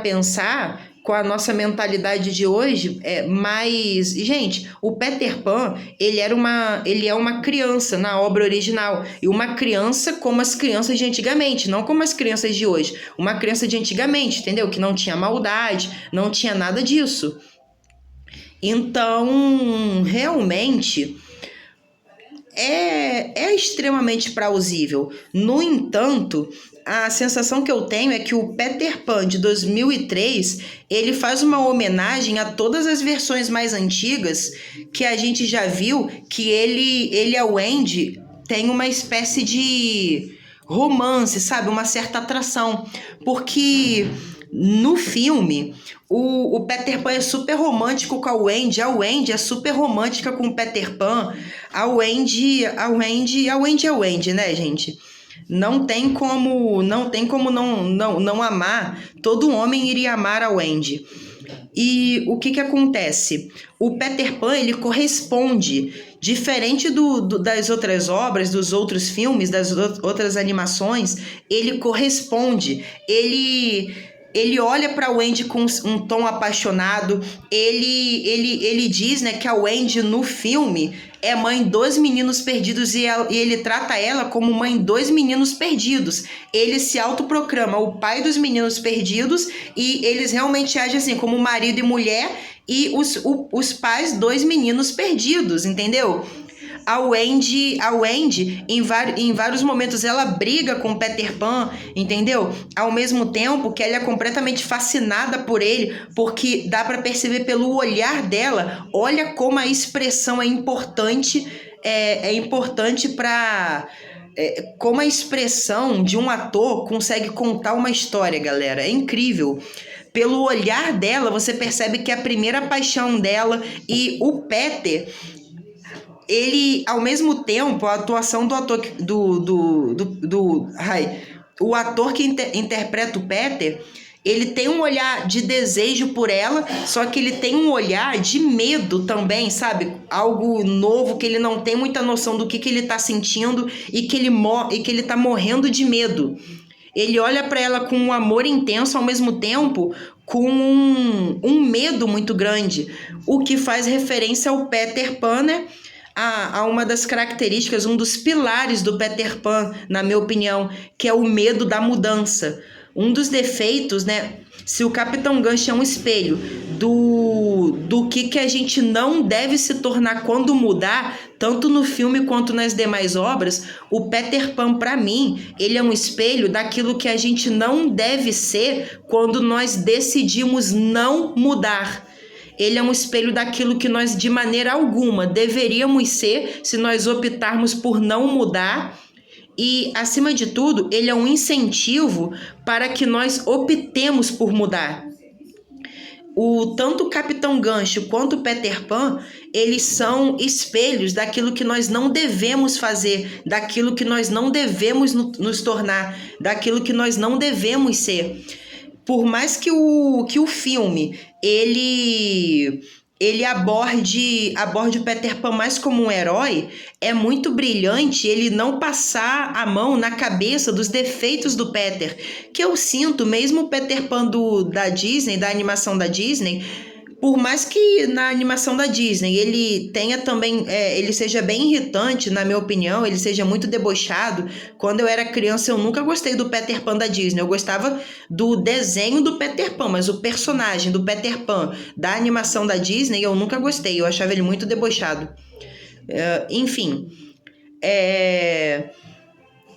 S1: pensar com a nossa mentalidade de hoje. Mas, gente, o Peter Pan, ele é uma criança na obra original. E uma criança como as crianças de antigamente, não como as crianças de hoje. Uma criança de antigamente, entendeu? Que não tinha maldade, não tinha nada disso. Então, realmente é extremamente plausível. No entanto, a sensação que eu tenho é que o Peter Pan de 2003, ele faz uma homenagem a todas as versões mais antigas que a gente já viu, que ele e a Wendy têm uma espécie de romance, sabe? Uma certa atração. Porque no filme, o Peter Pan é super romântico com a Wendy é super romântica com o Peter Pan. A Wendy é a Wendy, né, gente? Não tem como não amar. Todo homem iria amar a Wendy. E o que acontece? O Peter Pan, ele corresponde, diferente das outras obras, dos outros filmes, das outras animações, ele corresponde. Ele olha para a Wendy com um tom apaixonado. Ele diz, né, que a Wendy no filme é mãe dos meninos perdidos e ele trata ela como mãe dos meninos perdidos. Ele se autoproclama o pai dos meninos perdidos e eles realmente agem assim como marido e mulher e os pais dos meninos perdidos, entendeu? A Wendy em vários momentos, ela briga com o Peter Pan, entendeu? Ao mesmo tempo que ela é completamente fascinada por ele, porque dá para perceber pelo olhar dela, olha como a expressão é importante, para... como a expressão de um ator consegue contar uma história, galera. É incrível. Pelo olhar dela, você percebe que é a primeira paixão dela. E o Peter, ele, ao mesmo tempo, a atuação do ator o ator que interpreta o Peter, ele tem um olhar de desejo por ela, só que ele tem um olhar de medo também, sabe? Algo novo, que ele não tem muita noção do que ele tá sentindo e que ele tá morrendo de medo. Ele olha para ela com um amor intenso, ao mesmo tempo com um medo muito grande, o que faz referência ao Peter Pan, né? A uma das características, um dos pilares do Peter Pan, na minha opinião, que é o medo da mudança. Um dos defeitos, né? Se o Capitão Gancho é um espelho do que a gente não deve se tornar quando mudar, tanto no filme quanto nas demais obras, o Peter Pan, para mim, ele é um espelho daquilo que a gente não deve ser quando nós decidimos não mudar. Ele é um espelho daquilo que nós, de maneira alguma, deveríamos ser se nós optarmos por não mudar. E, acima de tudo, ele é um incentivo para que nós optemos por mudar. Tanto o Capitão Gancho quanto o Peter Pan, eles são espelhos daquilo que nós não devemos fazer, daquilo que nós não devemos nos tornar, daquilo que nós não devemos ser. Por mais que o filme ele aborde o Peter Pan mais como um herói, é muito brilhante ele não passar a mão na cabeça dos defeitos do Peter, que eu sinto, mesmo o Peter Pan da Disney, da animação da Disney, por mais que na animação da Disney ele tenha também, ele seja bem irritante, na minha opinião, ele seja muito debochado. Quando eu era criança, eu nunca gostei do Peter Pan da Disney. Eu gostava do desenho do Peter Pan, mas o personagem do Peter Pan da animação da Disney eu nunca gostei. Eu achava ele muito debochado. Enfim,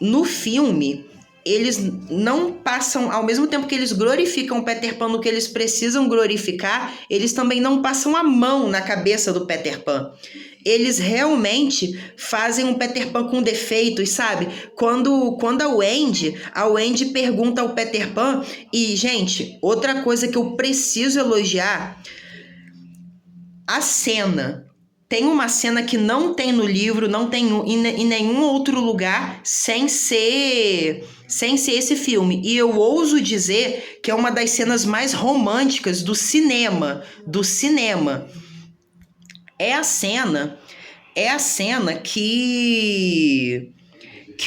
S1: no filme, eles não passam, ao mesmo tempo que eles glorificam o Peter Pan no que eles precisam glorificar, eles também não passam a mão na cabeça do Peter Pan. Eles realmente fazem um Peter Pan com defeitos, sabe? Quando a Wendy pergunta ao Peter Pan, e, gente, outra coisa que eu preciso elogiar, a cena. Tem uma cena que não tem no livro, não tem em nenhum outro lugar, sem ser esse filme. E eu ouso dizer que é uma das cenas mais românticas do cinema. É a cena que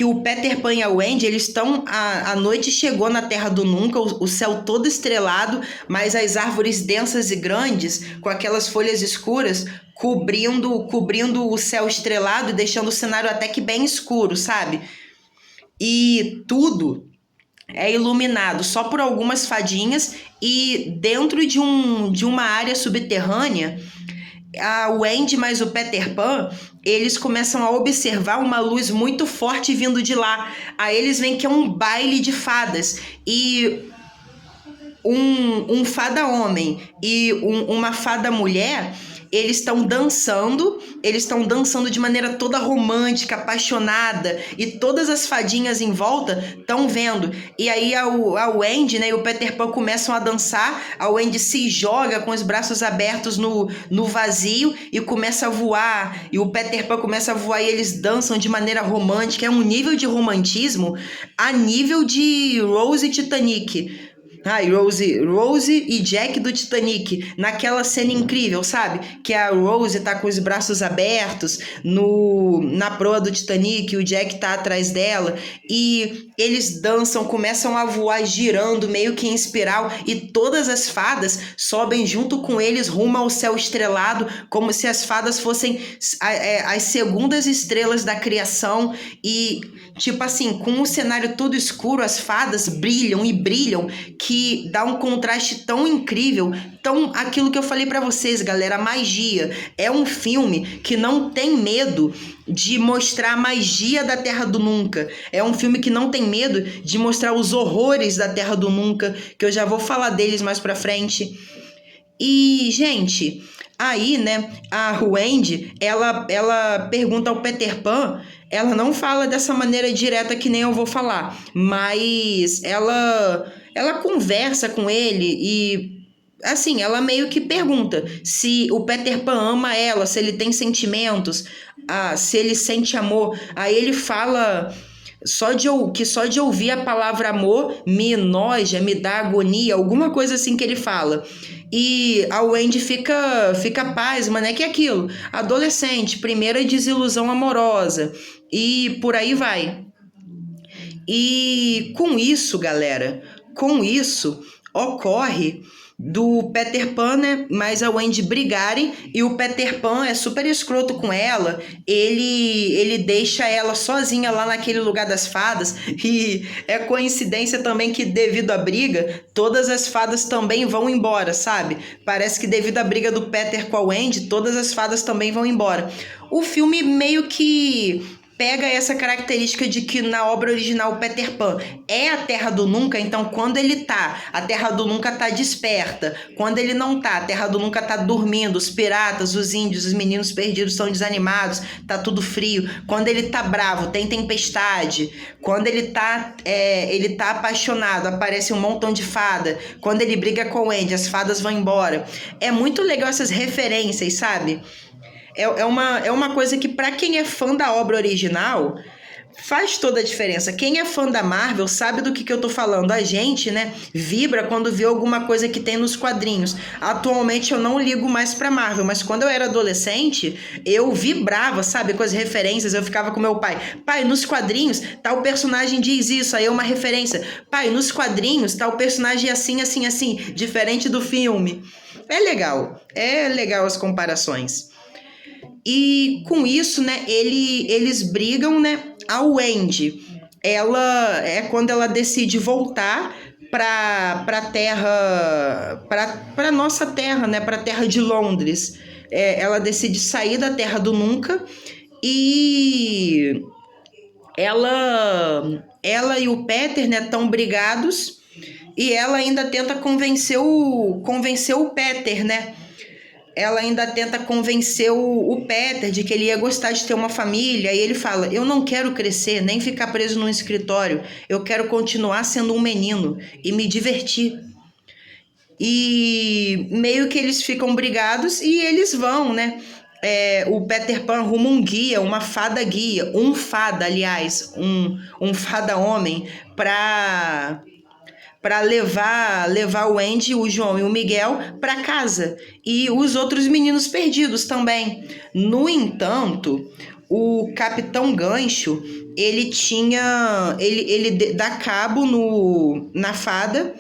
S1: o Peter Pan e a Wendy, eles estão... A noite chegou na Terra do Nunca, o céu todo estrelado, mas as árvores densas e grandes, com aquelas folhas escuras, cobrindo o céu estrelado e deixando o cenário até que bem escuro, sabe? E tudo é iluminado só por algumas fadinhas, e dentro de uma área subterrânea, a Wendy mais o Peter Pan, eles começam a observar uma luz muito forte vindo de lá. Aí eles veem que é um baile de fadas, e um fada homem e uma fada mulher, eles estão dançando de maneira toda romântica, apaixonada, e todas as fadinhas em volta estão vendo. E aí a Wendy, né, e o Peter Pan começam a dançar, a Wendy se joga com os braços abertos no vazio e começa a voar, e o Peter Pan começa a voar, e eles dançam de maneira romântica. É um nível de romantismo a nível de Rose e Titanic. Rose e Jack do Titanic, naquela cena incrível, sabe? Que a Rose tá com os braços abertos na proa do Titanic, e o Jack tá atrás dela, e eles dançam, começam a voar girando meio que em espiral, e todas as fadas sobem junto com eles rumo ao céu estrelado, como se as fadas fossem as segundas estrelas da criação. E tipo assim, com o cenário todo escuro, as fadas brilham e brilham, que dá um contraste tão incrível. Então, aquilo que eu falei pra vocês, galera, a magia. É um filme que não tem medo de mostrar a magia da Terra do Nunca. É um filme que não tem medo de mostrar os horrores da Terra do Nunca, que eu já vou falar deles mais pra frente. E, gente, aí, né, a Wendy, ela pergunta ao Peter Pan. Ela não fala dessa maneira direta que nem eu vou falar, mas ela conversa com ele, e assim, ela meio que pergunta se o Peter Pan ama ela, se ele tem sentimentos, se ele sente amor. Aí ele fala que só de ouvir a palavra amor me enoja, me dá agonia, alguma coisa assim que ele fala. E a Wendy fica pasma, né? Que é aquilo, adolescente, primeira desilusão amorosa, e por aí vai. E com isso, galera, com isso, ocorre do Peter Pan, né, mais a Wendy brigarem, e o Peter Pan é super escroto com ela, ele deixa ela sozinha lá naquele lugar das fadas, e é coincidência também que devido à briga, todas as fadas também vão embora, sabe? Parece que devido à briga do Peter com a Wendy, todas as fadas também vão embora. O filme meio que pega essa característica de que na obra original o Peter Pan é a Terra do Nunca, então quando ele tá, a Terra do Nunca tá desperta. Quando ele não tá, a Terra do Nunca tá dormindo, os piratas, os índios, os meninos perdidos estão desanimados, tá tudo frio. Quando ele tá bravo, tem tempestade. Quando ele tá apaixonado, aparece um montão de fada. Quando ele briga com o Andy, as fadas vão embora. É muito legal essas referências, sabe? É uma coisa que, para quem é fã da obra original, faz toda a diferença. Quem é fã da Marvel sabe do que eu tô falando. A gente, né, vibra quando vê alguma coisa que tem nos quadrinhos. Atualmente eu não ligo mais pra Marvel, mas quando eu era adolescente, eu vibrava, sabe, com as referências. Eu ficava com meu pai. Pai, nos quadrinhos, tal personagem diz isso, aí é uma referência. Pai, nos quadrinhos, tal personagem assim, assim, assim, diferente do filme. É legal as comparações. E com isso, né, eles brigam, né? A Wendy, ela é quando ela decide voltar para terra, para nossa terra, né, para a terra de Londres. Ela decide sair da Terra do Nunca e ela e o Peter, né, estão brigados e ela ainda tenta convencer o Peter, né? Ela ainda tenta convencer o Peter de que ele ia gostar de ter uma família. E ele fala, eu não quero crescer, nem ficar preso num escritório. Eu quero continuar sendo um menino e me divertir. E meio que eles ficam brigados e eles vão, né? O Peter Pan arruma um guia, uma fada guia. Um fada, aliás, um fada homem para levar o Andy, o João e o Miguel para casa e os outros meninos perdidos também. No entanto, o Capitão Gancho, ele dá cabo na fada.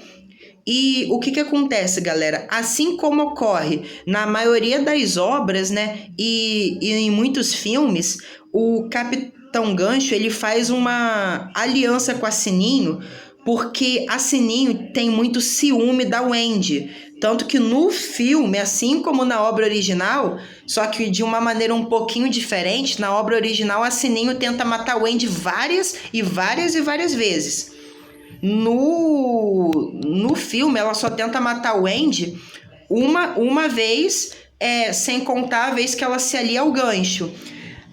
S1: E o que acontece, galera? Assim como ocorre na maioria das obras, né, e em muitos filmes, o Capitão Gancho, ele faz uma aliança com a Sininho, porque a Sininho tem muito ciúme da Wendy. Tanto que no filme, assim como na obra original, só que de uma maneira um pouquinho diferente, na obra original a Sininho tenta matar a Wendy várias e várias vezes. No filme, ela só tenta matar o Andy uma vez, sem contar a vez que ela se alia ao Gancho.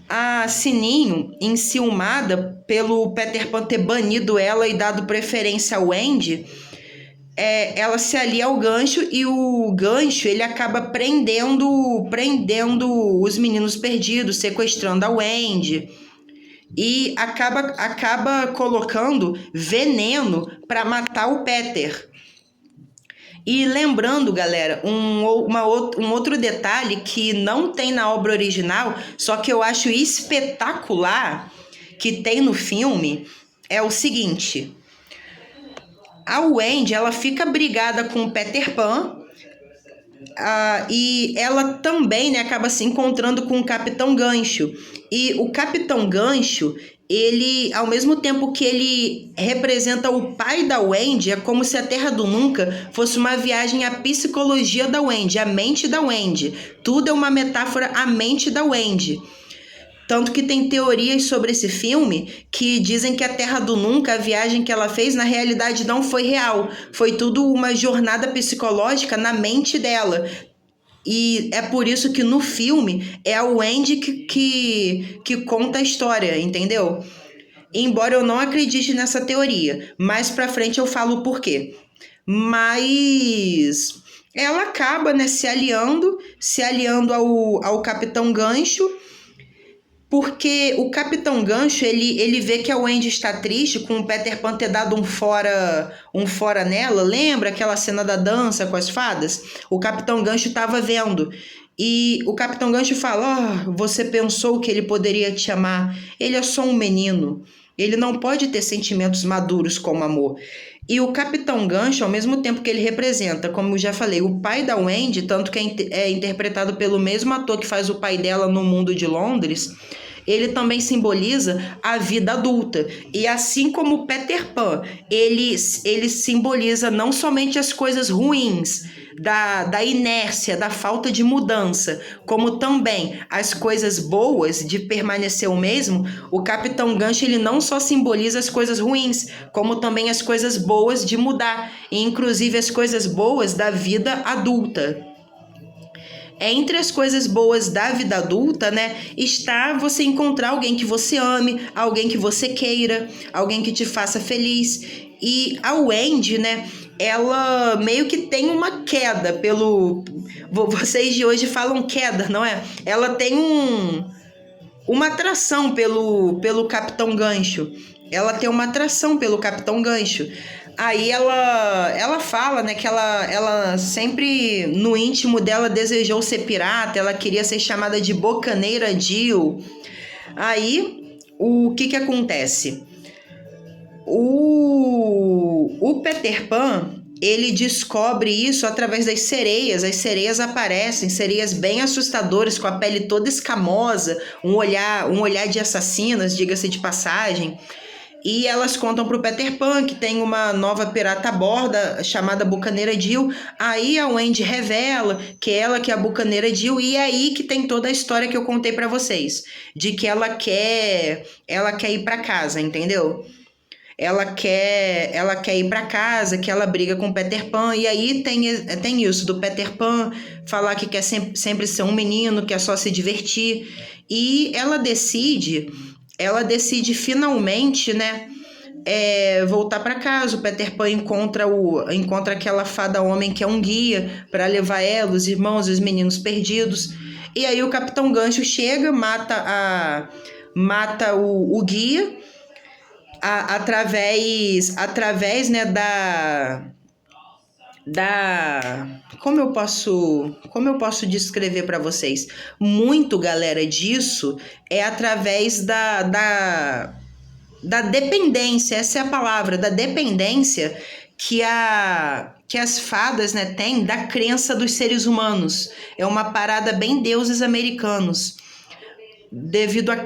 S1: A Sininho, enciumada pelo Peter Pan ter banido ela e dado preferência ao Andy, ela se alia ao Gancho e o Gancho ele acaba prendendo os meninos perdidos, sequestrando a Wendy. E acaba colocando veneno para matar o Peter. E lembrando, galera, um outro detalhe que não tem na obra original, só que eu acho espetacular que tem no filme, é o seguinte. A Wendy, ela fica brigada com o Peter Pan, e ela também, né, acaba se encontrando com o Capitão Gancho. E o Capitão Gancho, ele, ao mesmo tempo que ele representa o pai da Wendy, é como se a Terra do Nunca fosse uma viagem à psicologia da Wendy, à mente da Wendy. Tudo é uma metáfora à mente da Wendy. Tanto que tem teorias sobre esse filme que dizem que a Terra do Nunca, a viagem que ela fez, na realidade não foi real. Foi tudo uma jornada psicológica na mente dela. E é por isso que no filme é a Wendy que conta a história, entendeu? Embora eu não acredite nessa teoria. Mais pra frente eu falo o porquê. Mas ela acaba, né, se aliando ao Capitão Gancho, porque o Capitão Gancho, ele vê que a Wendy está triste com o Peter Pan ter dado um fora nela. Lembra aquela cena da dança com as fadas? O Capitão Gancho estava vendo. E o Capitão Gancho fala, você pensou que ele poderia te amar? Ele é só um menino. Ele não pode ter sentimentos maduros como amor. E o Capitão Gancho, ao mesmo tempo que ele representa, como eu já falei, o pai da Wendy, tanto que é interpretado pelo mesmo ator que faz o pai dela no Mundo de Londres, ele também simboliza a vida adulta. E assim como o Peter Pan, ele simboliza não somente as coisas ruins, da inércia, da falta de mudança, como também as coisas boas de permanecer o mesmo. O Capitão Gancho, ele não só simboliza as coisas ruins, como também as coisas boas de mudar, e inclusive as coisas boas da vida adulta. Entre as coisas boas da vida adulta, né, está você encontrar alguém que você ame, alguém que você queira, alguém que te faça feliz. E a Wendy, né, ela meio que tem uma queda pelo... Vocês de hoje falam queda, não é? Ela tem uma atração pelo Capitão Gancho. Ela tem uma atração pelo Capitão Gancho. Aí ela fala, né, que ela sempre, no íntimo dela, desejou ser pirata, ela queria ser chamada de Bocaneira Jill. Aí, o que acontece? O Peter Pan, ele descobre isso através das sereias. As sereias aparecem, sereias bem assustadoras, com a pele toda escamosa, um olhar de assassinas, diga-se de passagem. E elas contam pro Peter Pan que tem uma nova pirata a bordo chamada Bucaneira Jill. Aí a Wendy revela que ela que é a Bucaneira Jill, e é aí que tem toda a história que eu contei para vocês, de que ela quer ir para casa, entendeu? Ela quer ir para casa, que ela briga com o Peter Pan, e aí tem isso do Peter Pan falar que quer sempre ser um menino, quer só se divertir, e ela decide finalmente, né, voltar para casa. O Peter Pan encontra aquela fada homem que é um guia para levar ela, os irmãos, os meninos perdidos. E aí o Capitão Gancho chega, mata o guia através, né, como eu posso descrever para vocês? Muito, galera, disso é através da dependência, essa é a palavra, da dependência que as fadas, né, têm da crença dos seres humanos. É uma parada bem deuses americanos. Devido à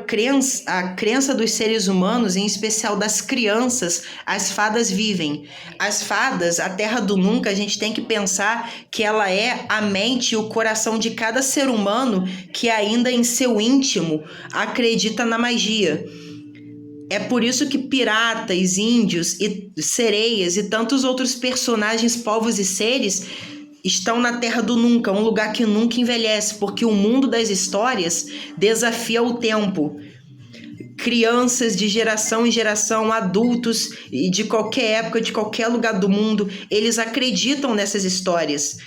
S1: crença dos seres humanos, em especial das crianças, as fadas vivem. As fadas, a Terra do Nunca, a gente tem que pensar que ela é a mente e o coração de cada ser humano que ainda em seu íntimo acredita na magia. É por isso que piratas, índios e sereias e tantos outros personagens, povos e seres estão na Terra do Nunca, um lugar que nunca envelhece, porque o mundo das histórias desafia o tempo. Crianças de geração em geração, adultos e de qualquer época, de qualquer lugar do mundo, eles acreditam nessas histórias.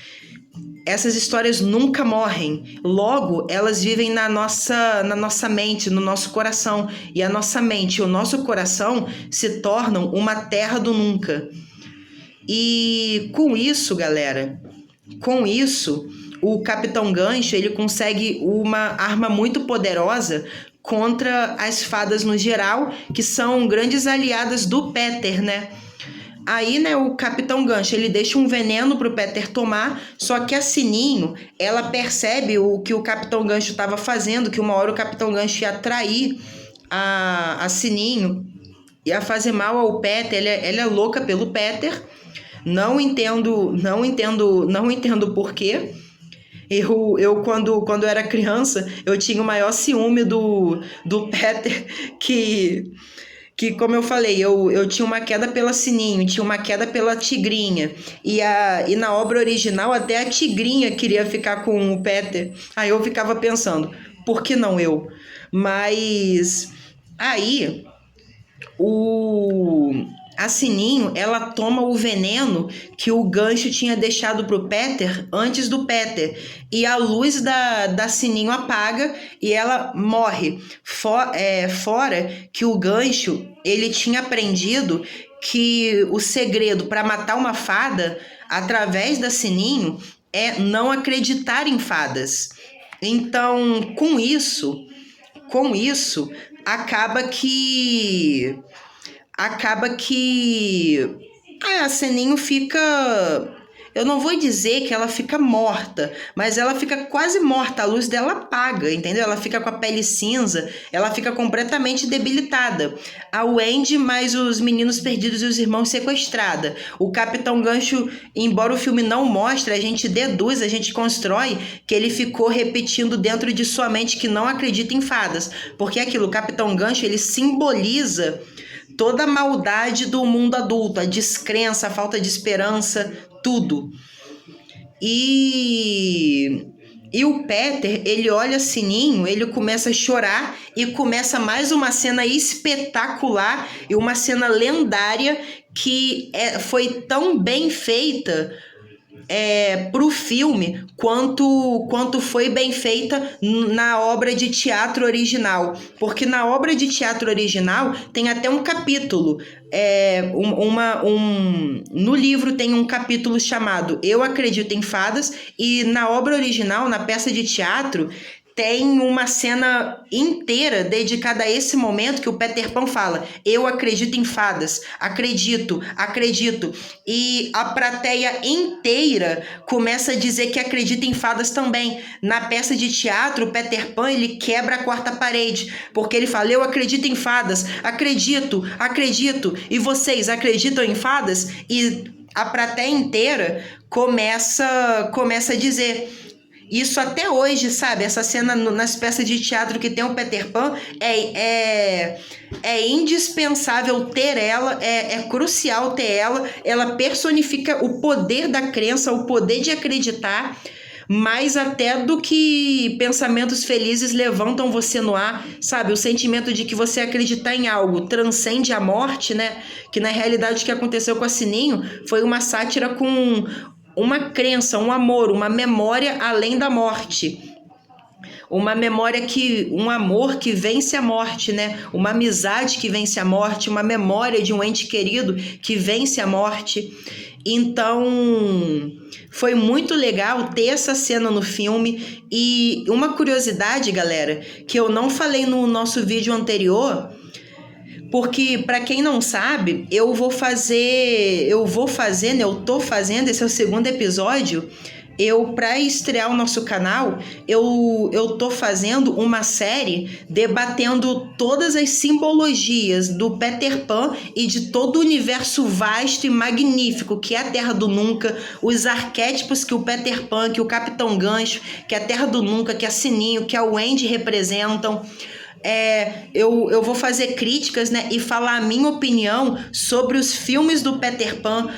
S1: Essas histórias nunca morrem. Logo, elas vivem na nossa mente, no nosso coração. E a nossa mente e o nosso coração se tornam uma terra do nunca. E com isso, galera, o Capitão Gancho, ele consegue uma arma muito poderosa contra as fadas no geral, que são grandes aliadas do Peter, né? Aí, né, o Capitão Gancho, ele deixa um veneno pro Peter tomar, só que a Sininho, ela percebe o que o Capitão Gancho estava fazendo, que uma hora o Capitão Gancho ia trair a Sininho, ia fazer mal ao Peter. Ela é louca pelo Peter. Não entendo por quê. Eu quando era criança, eu tinha o maior ciúme do Peter, que como eu falei, eu tinha uma queda pela Sininho, tinha uma queda pela Tigrinha. E na obra original, até a Tigrinha queria ficar com o Peter. Aí eu ficava pensando, por que não eu? Mas aí a Sininho, ela toma o veneno que o Gancho tinha deixado pro Peter antes do Peter, e a luz da Sininho apaga e ela morre. Fora que o Gancho, ele tinha aprendido que o segredo para matar uma fada através da Sininho é não acreditar em fadas. Então, com isso, acaba que A Sininho fica... Eu não vou dizer que ela fica morta, mas ela fica quase morta, a luz dela apaga, entendeu? Ela fica com a pele cinza, ela fica completamente debilitada. A Wendy mais os meninos perdidos e os irmãos sequestrada. O Capitão Gancho, embora o filme não mostre, a gente deduz, a gente constrói que ele ficou repetindo dentro de sua mente que não acredita em fadas. Porque aquilo, o Capitão Gancho, ele simboliza toda a maldade do mundo adulto, a descrença, a falta de esperança, tudo. E o Peter, ele olha Sininho, ele começa a chorar e começa mais uma cena espetacular e uma cena lendária que foi tão bem feita pro filme quanto foi bem feita na obra de teatro original, porque na obra de teatro original tem até um capítulo, no livro tem um capítulo chamado Eu Acredito em Fadas, e na obra original, na peça de teatro, tem uma cena inteira dedicada a esse momento que o Peter Pan fala: eu acredito em fadas, acredito. E a plateia inteira começa a dizer que acredita em fadas também. Na peça de teatro, o Peter Pan, ele quebra a quarta parede, porque ele fala: eu acredito em fadas, acredito. E vocês acreditam em fadas? E a plateia inteira começa a dizer... Isso até hoje, sabe? Essa cena nas peças de teatro que tem o Peter Pan é indispensável ter ela, é crucial ter ela. Ela personifica o poder da crença, o poder de acreditar, mais até do que pensamentos felizes levantam você no ar, sabe? O sentimento de que você acreditar em algo transcende a morte, né? Que na realidade o que aconteceu com a Sininho foi uma sátira com... uma crença, um amor, uma memória além da morte. Uma memória um amor que vence a morte, né? Uma amizade que vence a morte, uma memória de um ente querido que vence a morte. Então, foi muito legal ter essa cena no filme. E uma curiosidade, galera, que eu não falei no nosso vídeo anterior... Porque, para quem não sabe, eu tô fazendo, esse é o segundo episódio, para estrear o nosso canal, eu tô fazendo uma série debatendo todas as simbologias do Peter Pan e de todo o universo vasto e magnífico que é a Terra do Nunca, os arquétipos que o Peter Pan, que o Capitão Gancho, que a Terra do Nunca, que a Sininho, que a Wendy representam. Eu vou fazer críticas, né, e falar a minha opinião sobre os filmes do Peter Pan,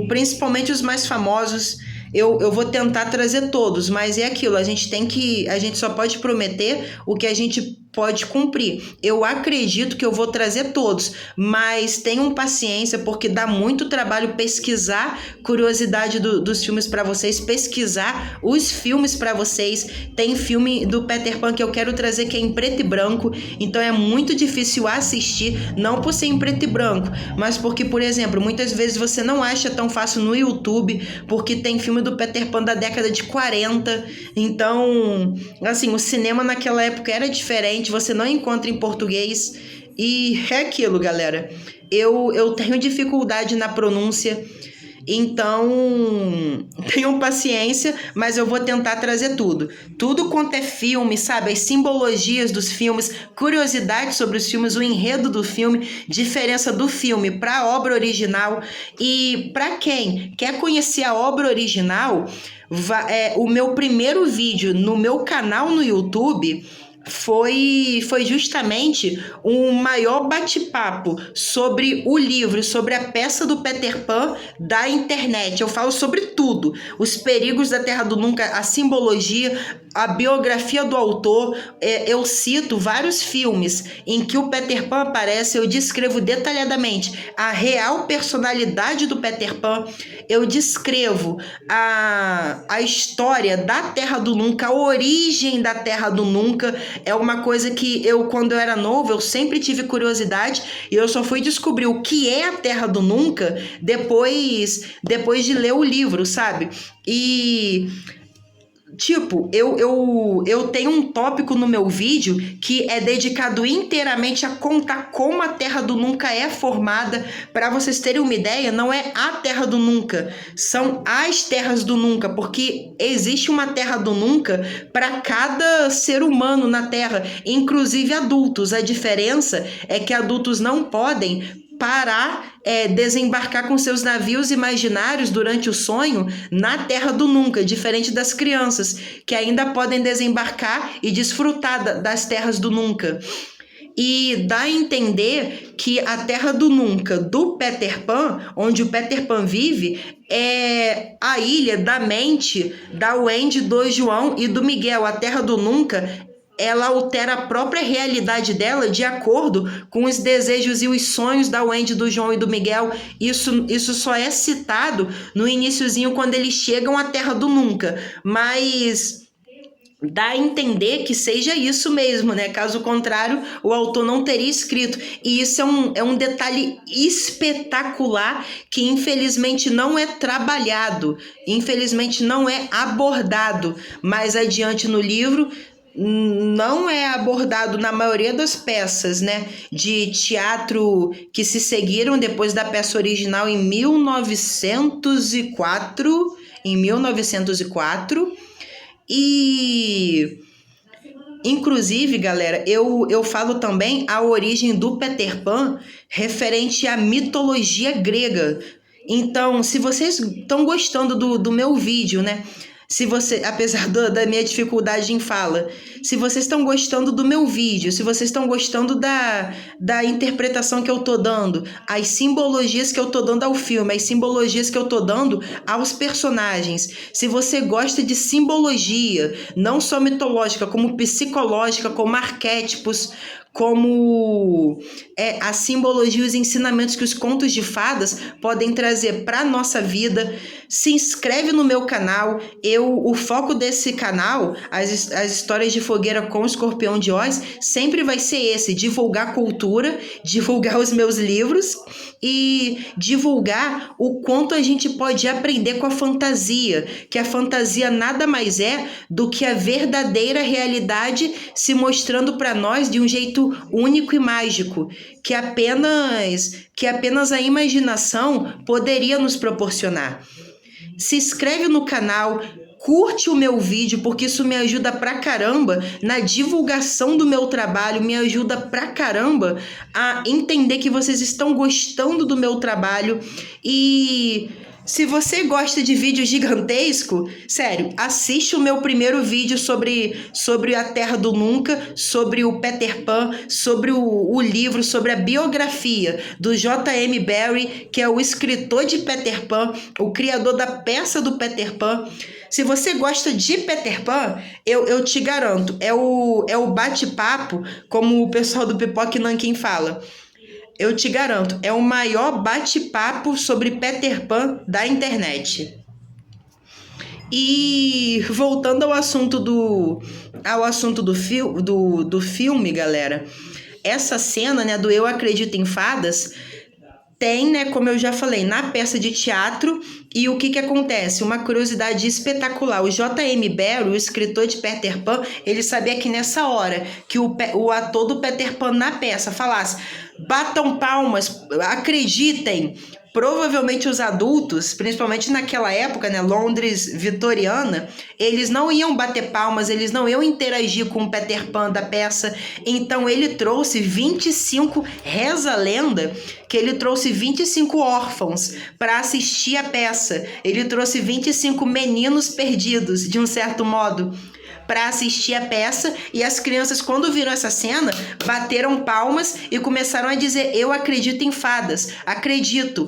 S1: principalmente os mais famosos. Eu vou tentar trazer todos, mas é aquilo, a gente só pode prometer o que a gente pode cumprir. Eu acredito que eu vou trazer todos, mas tenham paciência, porque dá muito trabalho pesquisar curiosidade dos filmes para vocês, pesquisar os filmes para vocês. Tem filme do Peter Pan que eu quero trazer que é em preto e branco, então é muito difícil assistir, não por ser em preto e branco, mas porque, por exemplo, muitas vezes você não acha tão fácil no YouTube, porque tem filme do Peter Pan da década de 40, então, assim, o cinema naquela época era diferente, você não encontra em português, e é aquilo, galera, eu tenho dificuldade na pronúncia, então tenham paciência, mas eu vou tentar trazer tudo quanto é filme, sabe, as simbologias dos filmes, curiosidades sobre os filmes, o enredo do filme, diferença do filme para a obra original. E para quem quer conhecer a obra original, o meu primeiro vídeo no meu canal no YouTube foi justamente um maior bate-papo sobre o livro, sobre a peça do Peter Pan da internet. Eu falo sobre tudo, os perigos da Terra do Nunca, a simbologia, a biografia do autor. Eu cito vários filmes em que o Peter Pan aparece, eu descrevo detalhadamente a real personalidade do Peter Pan, eu descrevo a história da Terra do Nunca, a origem da Terra do Nunca. É uma coisa que quando eu era novo, eu sempre tive curiosidade, e eu só fui descobrir o que é a Terra do Nunca depois de ler o livro, sabe? E Tipo, eu tenho um tópico no meu vídeo que é dedicado inteiramente a contar como a Terra do Nunca é formada. Para vocês terem uma ideia, não é a Terra do Nunca, são as Terras do Nunca, porque existe uma Terra do Nunca para cada ser humano na Terra, inclusive adultos. A diferença é que adultos não podem parar, desembarcar com seus navios imaginários durante o sonho na Terra do Nunca, diferente das crianças, que ainda podem desembarcar e desfrutar das terras do Nunca. E dá a entender que a Terra do Nunca do Peter Pan, onde o Peter Pan vive, é a ilha da mente da Wendy, do João e do Miguel. A Terra do Nunca, ela altera a própria realidade dela de acordo com os desejos e os sonhos da Wendy, do João e do Miguel. Isso só é citado no iniciozinho, quando eles chegam à Terra do Nunca. Mas dá a entender que seja isso mesmo, né? Caso contrário, o autor não teria escrito. E isso é um detalhe espetacular que infelizmente não é trabalhado, infelizmente não é abordado mais adiante no livro. Não é abordado na maioria das peças, né, de teatro que se seguiram depois da peça original em 1904. E, inclusive, galera, eu falo também a origem do Peter Pan referente à mitologia grega. Então, se vocês estão gostando do meu vídeo, né? Se você, apesar da minha dificuldade em fala, se vocês estão gostando do meu vídeo, se vocês estão gostando da interpretação que eu tô dando, as simbologias que eu tô dando ao filme, as simbologias que eu tô dando aos personagens, se você gosta de simbologia, não só mitológica, como psicológica, como arquétipos, como a simbologia e os ensinamentos que os contos de fadas podem trazer para a nossa vida, se inscreve no meu canal. O foco desse canal, as histórias de fogueira com o Escorpião de Oz, sempre vai ser esse: divulgar cultura, divulgar os meus livros e divulgar o quanto a gente pode aprender com a fantasia, que a fantasia nada mais é do que a verdadeira realidade se mostrando para nós de um jeito único e mágico, que apenas a imaginação poderia nos proporcionar. Se inscreve no canal, curte o meu vídeo, porque isso me ajuda pra caramba na divulgação do meu trabalho, me ajuda pra caramba a entender que vocês estão gostando do meu trabalho. E se você gosta de vídeo gigantesco, sério, assiste o meu primeiro vídeo sobre a Terra do Nunca, sobre o Peter Pan, sobre o livro, sobre a biografia do J.M. Barrie, que é o escritor de Peter Pan, o criador da peça do Peter Pan. Se você gosta de Peter Pan, eu te garanto, é o bate-papo, como o pessoal do Pipoca e Nanquim fala. Eu te garanto, é o maior bate-papo sobre Peter Pan da internet. E voltando ao assunto do filme, galera, essa cena, né, do Eu Acredito em Fadas, tem, né, como eu já falei, na peça de teatro. E o que acontece? Uma curiosidade espetacular. O J.M. Barrie, o escritor de Peter Pan, ele sabia que nessa hora que o ator do Peter Pan na peça falasse: batam palmas, acreditem. Provavelmente os adultos, principalmente naquela época, né, Londres vitoriana, eles não iam bater palmas, eles não iam interagir com o Peter Pan da peça. Então ele trouxe 25, reza a lenda, que ele trouxe 25 órfãos para assistir a peça. Ele trouxe 25 meninos perdidos, de um certo modo, para assistir a peça. E as crianças, quando viram essa cena, bateram palmas e começaram a dizer: eu acredito em fadas, acredito.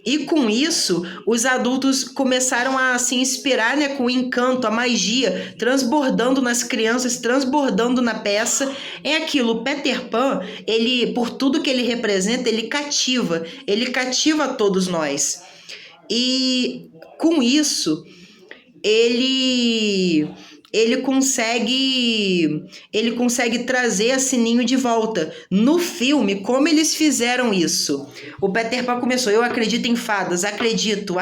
S1: E com isso, os adultos começaram a se inspirar, né, com o encanto, a magia, transbordando nas crianças, transbordando na peça. É aquilo, o Peter Pan, ele, por tudo que ele representa, ele cativa todos nós. E com isso, ele ele consegue trazer a Sininho de volta. No filme, como eles fizeram isso? O Peter Pan começou, eu acredito em fadas, acredito.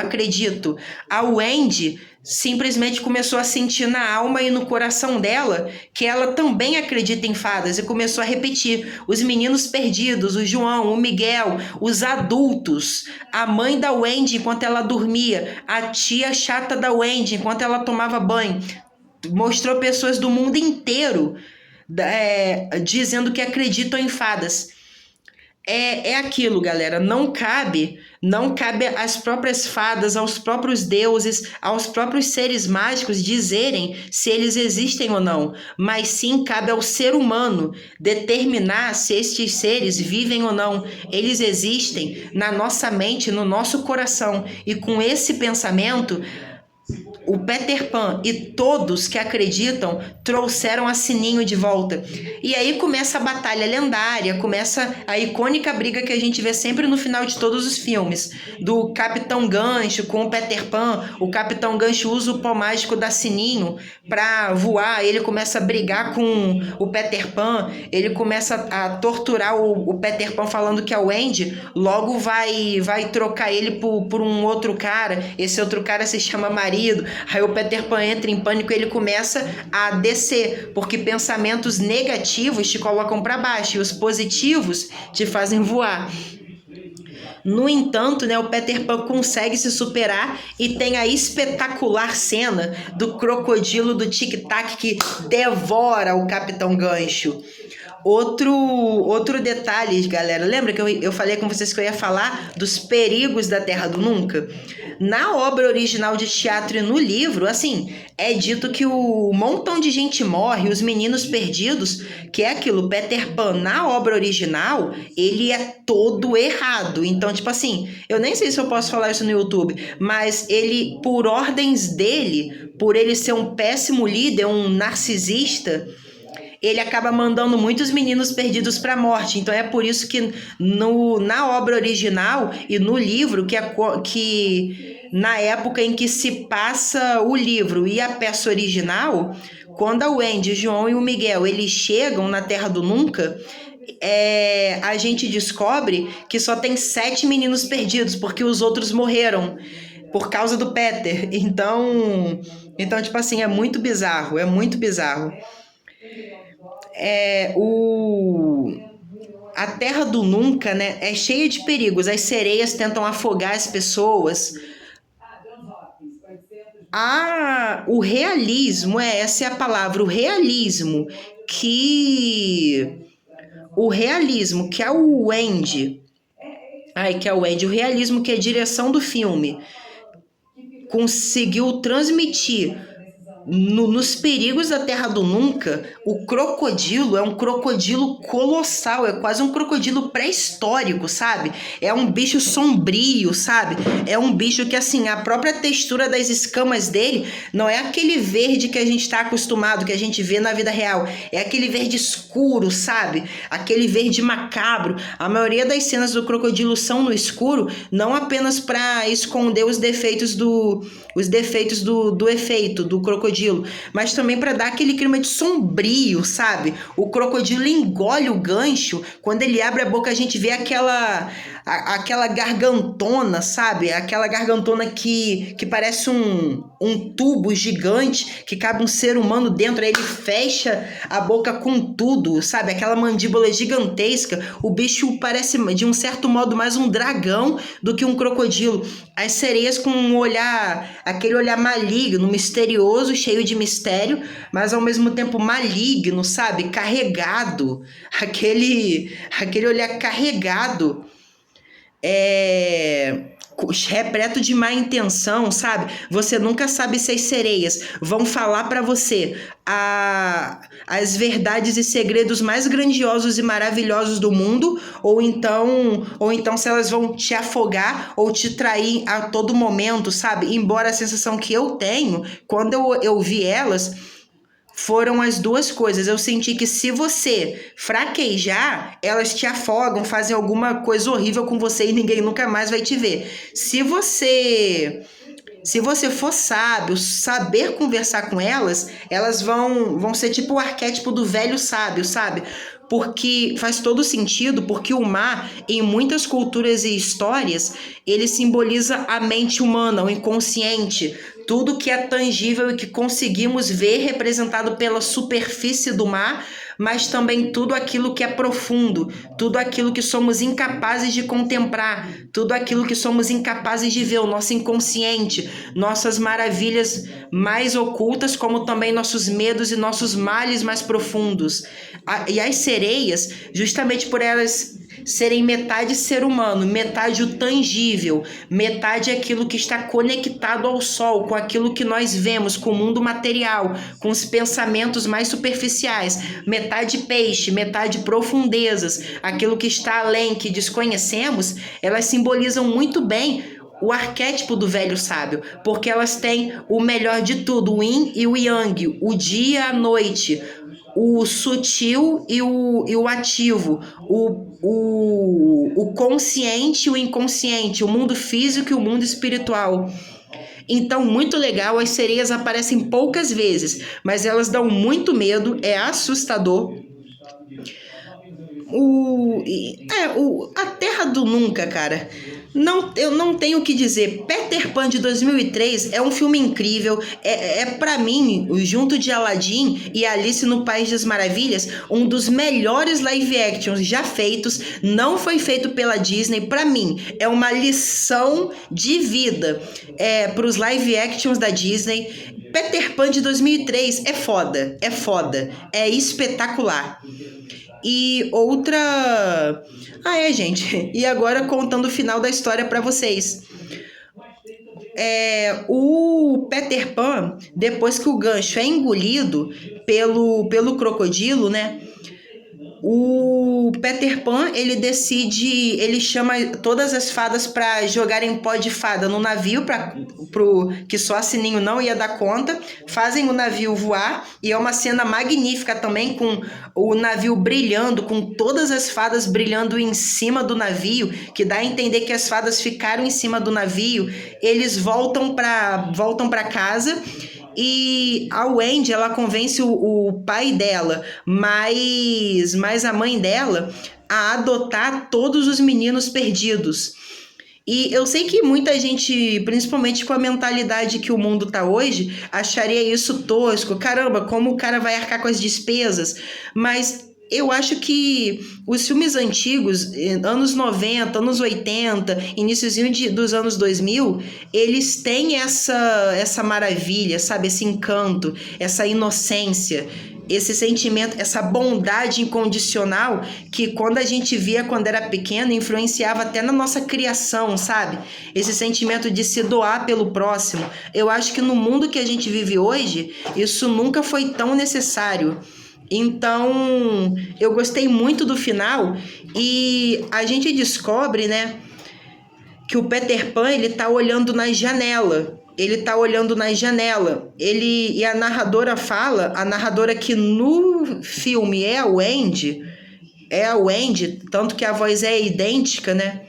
S1: A Wendy simplesmente começou a sentir na alma e no coração dela que ela também acredita em fadas e começou a repetir. Os meninos perdidos, o João, o Miguel, os adultos, a mãe da Wendy enquanto ela dormia, a tia chata da Wendy enquanto ela tomava banho. Mostrou pessoas do mundo inteiro dizendo que acreditam em fadas. É aquilo, galera, não cabe às próprias fadas, aos próprios deuses, aos próprios seres mágicos dizerem se eles existem ou não, mas sim cabe ao ser humano determinar se estes seres vivem ou não. Eles existem na nossa mente, no nosso coração, e com esse pensamento, o Peter Pan e todos que acreditam trouxeram a Sininho de volta. E aí começa a batalha lendária, começa a icônica briga que a gente vê sempre no final de todos os filmes, do Capitão Gancho com o Peter Pan. O Capitão Gancho usa o pó mágico da Sininho para voar, ele começa a brigar com o Peter Pan, ele começa a torturar o Peter Pan falando que a Wendy logo vai trocar ele por um outro cara, esse outro cara se chama marido. Aí o Peter Pan entra em pânico e ele começa a descer, porque pensamentos negativos te colocam para baixo e os positivos te fazem voar. No entanto, né, o Peter Pan consegue se superar e tem a espetacular cena do crocodilo do Tic Tac que devora o Capitão Gancho. Outro detalhe, galera, lembra que eu falei com vocês que eu ia falar dos perigos da Terra do Nunca? Na obra original de teatro e no livro, assim, é dito que um montão de gente morre, os meninos perdidos, que é aquilo, Peter Pan na obra original, ele é todo errado. Então, tipo assim, eu nem sei se eu posso falar isso no YouTube, mas ele, por ordens dele, por ele ser um péssimo líder, um narcisista, ele acaba mandando muitos meninos perdidos para a morte. Então é por isso que na obra original e no livro, que na época em que se passa o livro e a peça original, quando a Wendy, o João e o Miguel eles chegam na Terra do Nunca, a gente descobre que só tem 7 meninos perdidos, porque os outros morreram por causa do Peter. Então tipo assim, é muito bizarro, A Terra do Nunca, né, é cheia de perigos. As sereias tentam afogar as pessoas. O realismo, essa é a palavra, o realismo que a Wendy, o realismo que a direção do filme conseguiu transmitir nos perigos da Terra do Nunca. O crocodilo é um crocodilo colossal, é quase um crocodilo pré-histórico, sabe? É um bicho sombrio, sabe? É um bicho que, assim, a própria textura das escamas dele não é aquele verde que a gente está acostumado, que a gente vê na vida real. É aquele verde escuro, sabe? Aquele verde macabro. A maioria das cenas do crocodilo são no escuro, não apenas para esconder os defeitos do efeito do crocodilo, mas também para dar aquele clima de sombrio, sabe? O crocodilo engole o gancho, quando ele abre a boca a gente vê aquela gargantona, sabe? Aquela gargantona que parece um tubo gigante que cabe um ser humano dentro, aí ele fecha a boca com tudo, sabe? Aquela mandíbula gigantesca. O bicho parece, de um certo modo, mais um dragão do que um crocodilo. As sereias com aquele olhar maligno, misterioso, cheio de mistério, mas ao mesmo tempo maligno, sabe? Carregado. Aquele olhar carregado, repleto de má intenção, sabe? Você nunca sabe se as sereias vão falar para você as verdades e segredos mais grandiosos e maravilhosos do mundo, ou então se elas vão te afogar ou te trair a todo momento, sabe? Embora a sensação que eu tenho quando eu vi elas foram as duas coisas. Eu senti que se você fraquejar, elas te afogam, fazem alguma coisa horrível com você e ninguém nunca mais vai te ver. Se você Se você for sábio, saber conversar com elas, elas vão ser tipo o arquétipo do velho sábio, sabe? Porque faz todo sentido, porque o mar, em muitas culturas e histórias, ele simboliza a mente humana, o inconsciente, tudo que é tangível e que conseguimos ver representado pela superfície do mar, mas também tudo aquilo que é profundo, tudo aquilo que somos incapazes de contemplar, tudo aquilo que somos incapazes de ver, o nosso inconsciente, nossas maravilhas mais ocultas, como também nossos medos e nossos males mais profundos. E as sereias, justamente por elas serem metade ser humano, metade o tangível, metade aquilo que está conectado ao sol, com aquilo que nós vemos, com o mundo material, com os pensamentos mais superficiais, metade peixe, metade profundezas, aquilo que está além, que desconhecemos, elas simbolizam muito bem o arquétipo do velho sábio, porque elas têm o melhor de tudo, o yin e o yang, o dia e a noite, o sutil e o ativo, o consciente e o inconsciente, o mundo físico e o mundo espiritual. Então, muito legal, as sereias aparecem poucas vezes, mas elas dão muito medo, é assustador. A Terra do Nunca, cara. Não, eu não tenho o que dizer. Peter Pan de 2003 é um filme incrível. Para mim, junto de Aladdin e Alice no País das Maravilhas, um dos melhores live actions já feitos. Não foi feito pela Disney. Para mim, é uma lição de vida para os live actions da Disney. Peter Pan de 2003 é foda, é espetacular. E outra... gente. E agora contando o final da história para vocês. O Peter Pan, depois que o gancho é engolido pelo crocodilo, né? O Peter Pan, ele chama todas as fadas para jogarem pó de fada no navio, que só a Sininho não ia dar conta, fazem o navio voar, e é uma cena magnífica também, com o navio brilhando, com todas as fadas brilhando em cima do navio, que dá a entender que as fadas ficaram em cima do navio, eles voltam para casa. E a Wendy, ela convence o pai dela, mas a mãe dela, a adotar todos os meninos perdidos. E eu sei que muita gente, principalmente com a mentalidade que o mundo tá hoje, acharia isso tosco. Caramba, como o cara vai arcar com as despesas? Mas eu acho que os filmes antigos, anos 90, anos 80, iniciozinho dos anos 2000, eles têm essa maravilha, sabe? Esse encanto, essa inocência, esse sentimento, essa bondade incondicional que quando a gente via quando era pequeno, influenciava até na nossa criação, sabe? Esse sentimento de se doar pelo próximo. Eu acho que no mundo que a gente vive hoje, isso nunca foi tão necessário. Então, eu gostei muito do final e a gente descobre, né, que o Peter Pan, ele tá olhando na janela. E a narradora que no filme é a Wendy, tanto que a voz é idêntica, né?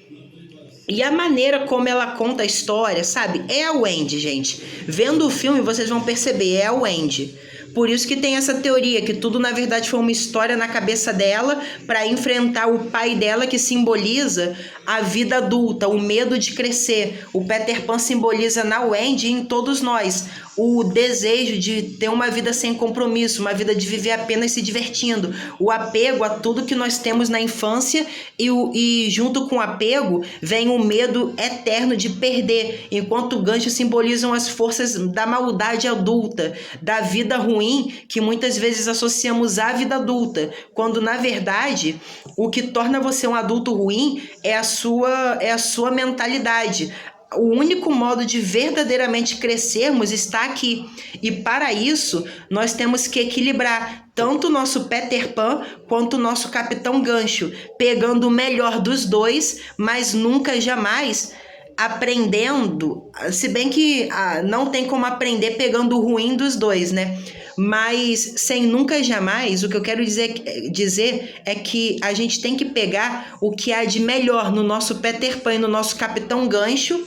S1: E a maneira como ela conta a história, sabe? É a Wendy, gente. Vendo o filme, vocês vão perceber, é a Wendy. Por isso que tem essa teoria, que tudo na verdade foi uma história na cabeça dela para enfrentar o pai dela, que simboliza a vida adulta, o medo de crescer. O Peter Pan simboliza na Wendy e em todos nós o desejo de ter uma vida sem compromisso, uma vida de viver apenas se divertindo, o apego a tudo que nós temos na infância e junto com o apego vem o medo eterno de perder, enquanto o gancho simbolizam as forças da maldade adulta, da vida ruim que muitas vezes associamos à vida adulta, quando na verdade o que torna você um adulto ruim é a sua mentalidade. O único modo de verdadeiramente crescermos está aqui. E para isso, nós temos que equilibrar tanto o nosso Peter Pan quanto o nosso Capitão Gancho, pegando o melhor dos dois, mas nunca jamais aprendendo, se bem que não tem como aprender pegando o ruim dos dois, né? Mas sem nunca jamais, o que eu quero dizer é que a gente tem que pegar o que há de melhor no nosso Peter Pan e no nosso Capitão Gancho,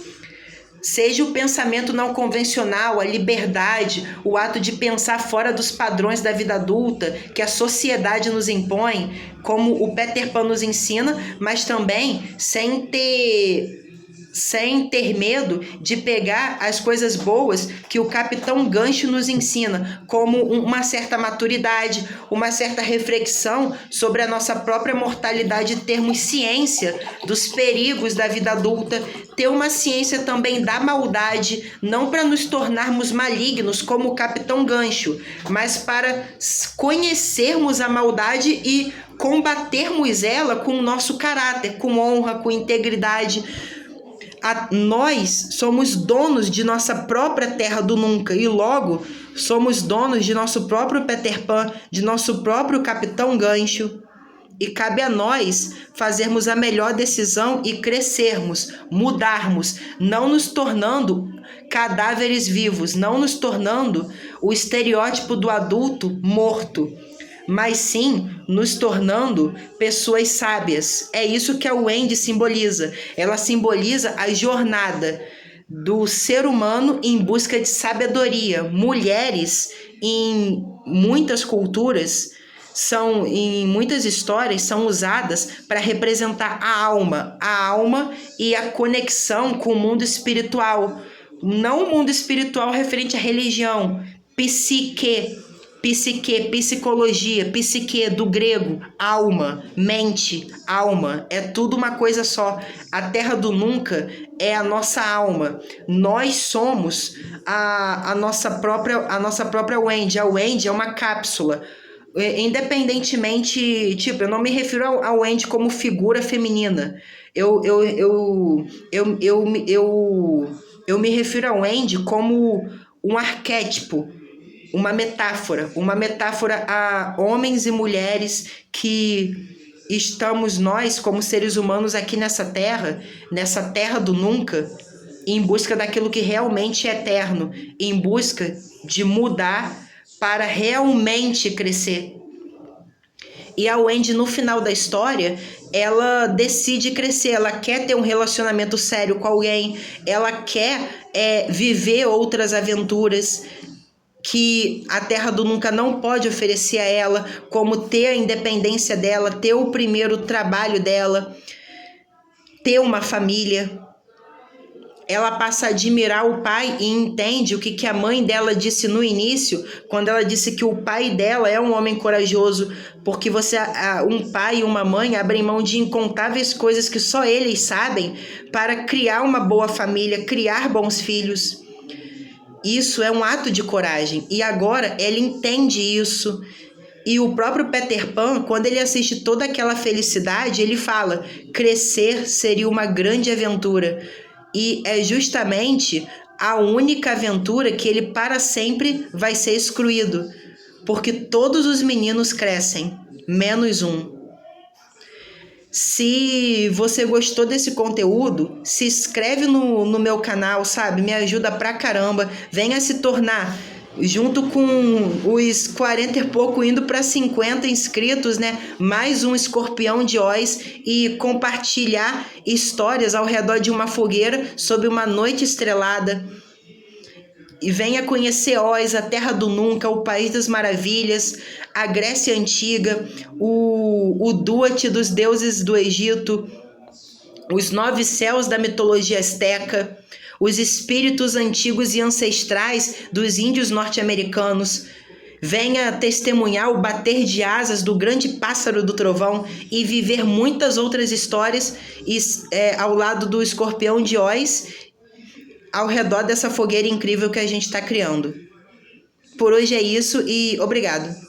S1: Seja o pensamento não convencional, a liberdade, o ato de pensar fora dos padrões da vida adulta que a sociedade nos impõe, como o Peter Pan nos ensina, mas também sem ter medo de pegar as coisas boas que o Capitão Gancho nos ensina, como uma certa maturidade, uma certa reflexão sobre a nossa própria mortalidade, termos ciência dos perigos da vida adulta, ter uma ciência também da maldade, não para nos tornarmos malignos como o Capitão Gancho, mas para conhecermos a maldade e combatermos ela com o nosso caráter, com honra, com integridade. Nós somos donos de nossa própria terra do nunca e logo somos donos de nosso próprio Peter Pan, de nosso próprio Capitão Gancho. E cabe a nós fazermos a melhor decisão e crescermos, mudarmos, não nos tornando cadáveres vivos, não nos tornando o estereótipo do adulto morto, mas sim nos tornando pessoas sábias. É isso que a Wendy simboliza. Ela simboliza a jornada do ser humano em busca de sabedoria. Mulheres, em muitas culturas, em muitas histórias, são usadas para representar a alma e a conexão com o mundo espiritual. Não o mundo espiritual referente à religião, psicologia, psique do grego, alma, mente, alma, é tudo uma coisa só. A terra do nunca é a nossa alma. Nós somos a nossa própria Wendy. A Wendy é uma cápsula. Independentemente, tipo, eu não me refiro ao Wendy como figura feminina. Eu me refiro ao Wendy como um arquétipo, uma metáfora a homens e mulheres que estamos nós como seres humanos aqui nessa terra do nunca, em busca daquilo que realmente é eterno, em busca de mudar para realmente crescer. E a Wendy, no final da história, ela decide crescer, ela quer ter um relacionamento sério com alguém, ela quer viver outras aventuras que a Terra do Nunca não pode oferecer a ela, como ter a independência dela, ter o primeiro trabalho dela, ter uma família. Ela passa a admirar o pai e entende o que a mãe dela disse no início, quando ela disse que o pai dela é um homem corajoso, porque um pai e uma mãe abrem mão de incontáveis coisas que só eles sabem para criar uma boa família, criar bons filhos. Isso é um ato de coragem. E agora ela entende isso. E o próprio Peter Pan, quando ele assiste toda aquela felicidade, ele fala: crescer seria uma grande aventura. E é justamente a única aventura que ele para sempre vai ser excluído. Porque todos os meninos crescem, menos um. Se você gostou desse conteúdo, se inscreve no meu canal, sabe? Me ajuda pra caramba. Venha se tornar, junto com os 40 e pouco, indo para 50 inscritos, né? Mais um escorpião de Oz, e compartilhar histórias ao redor de uma fogueira sob uma noite estrelada. E venha conhecer Oz, a Terra do Nunca, o País das Maravilhas, a Grécia Antiga, o Duat dos deuses do Egito, os 9 céus da mitologia asteca, os espíritos antigos e ancestrais dos índios norte-americanos. Venha testemunhar o bater de asas do grande pássaro do trovão e viver muitas outras histórias ao lado do escorpião de Oz, ao redor dessa fogueira incrível que a gente está criando. Por hoje é isso e obrigado.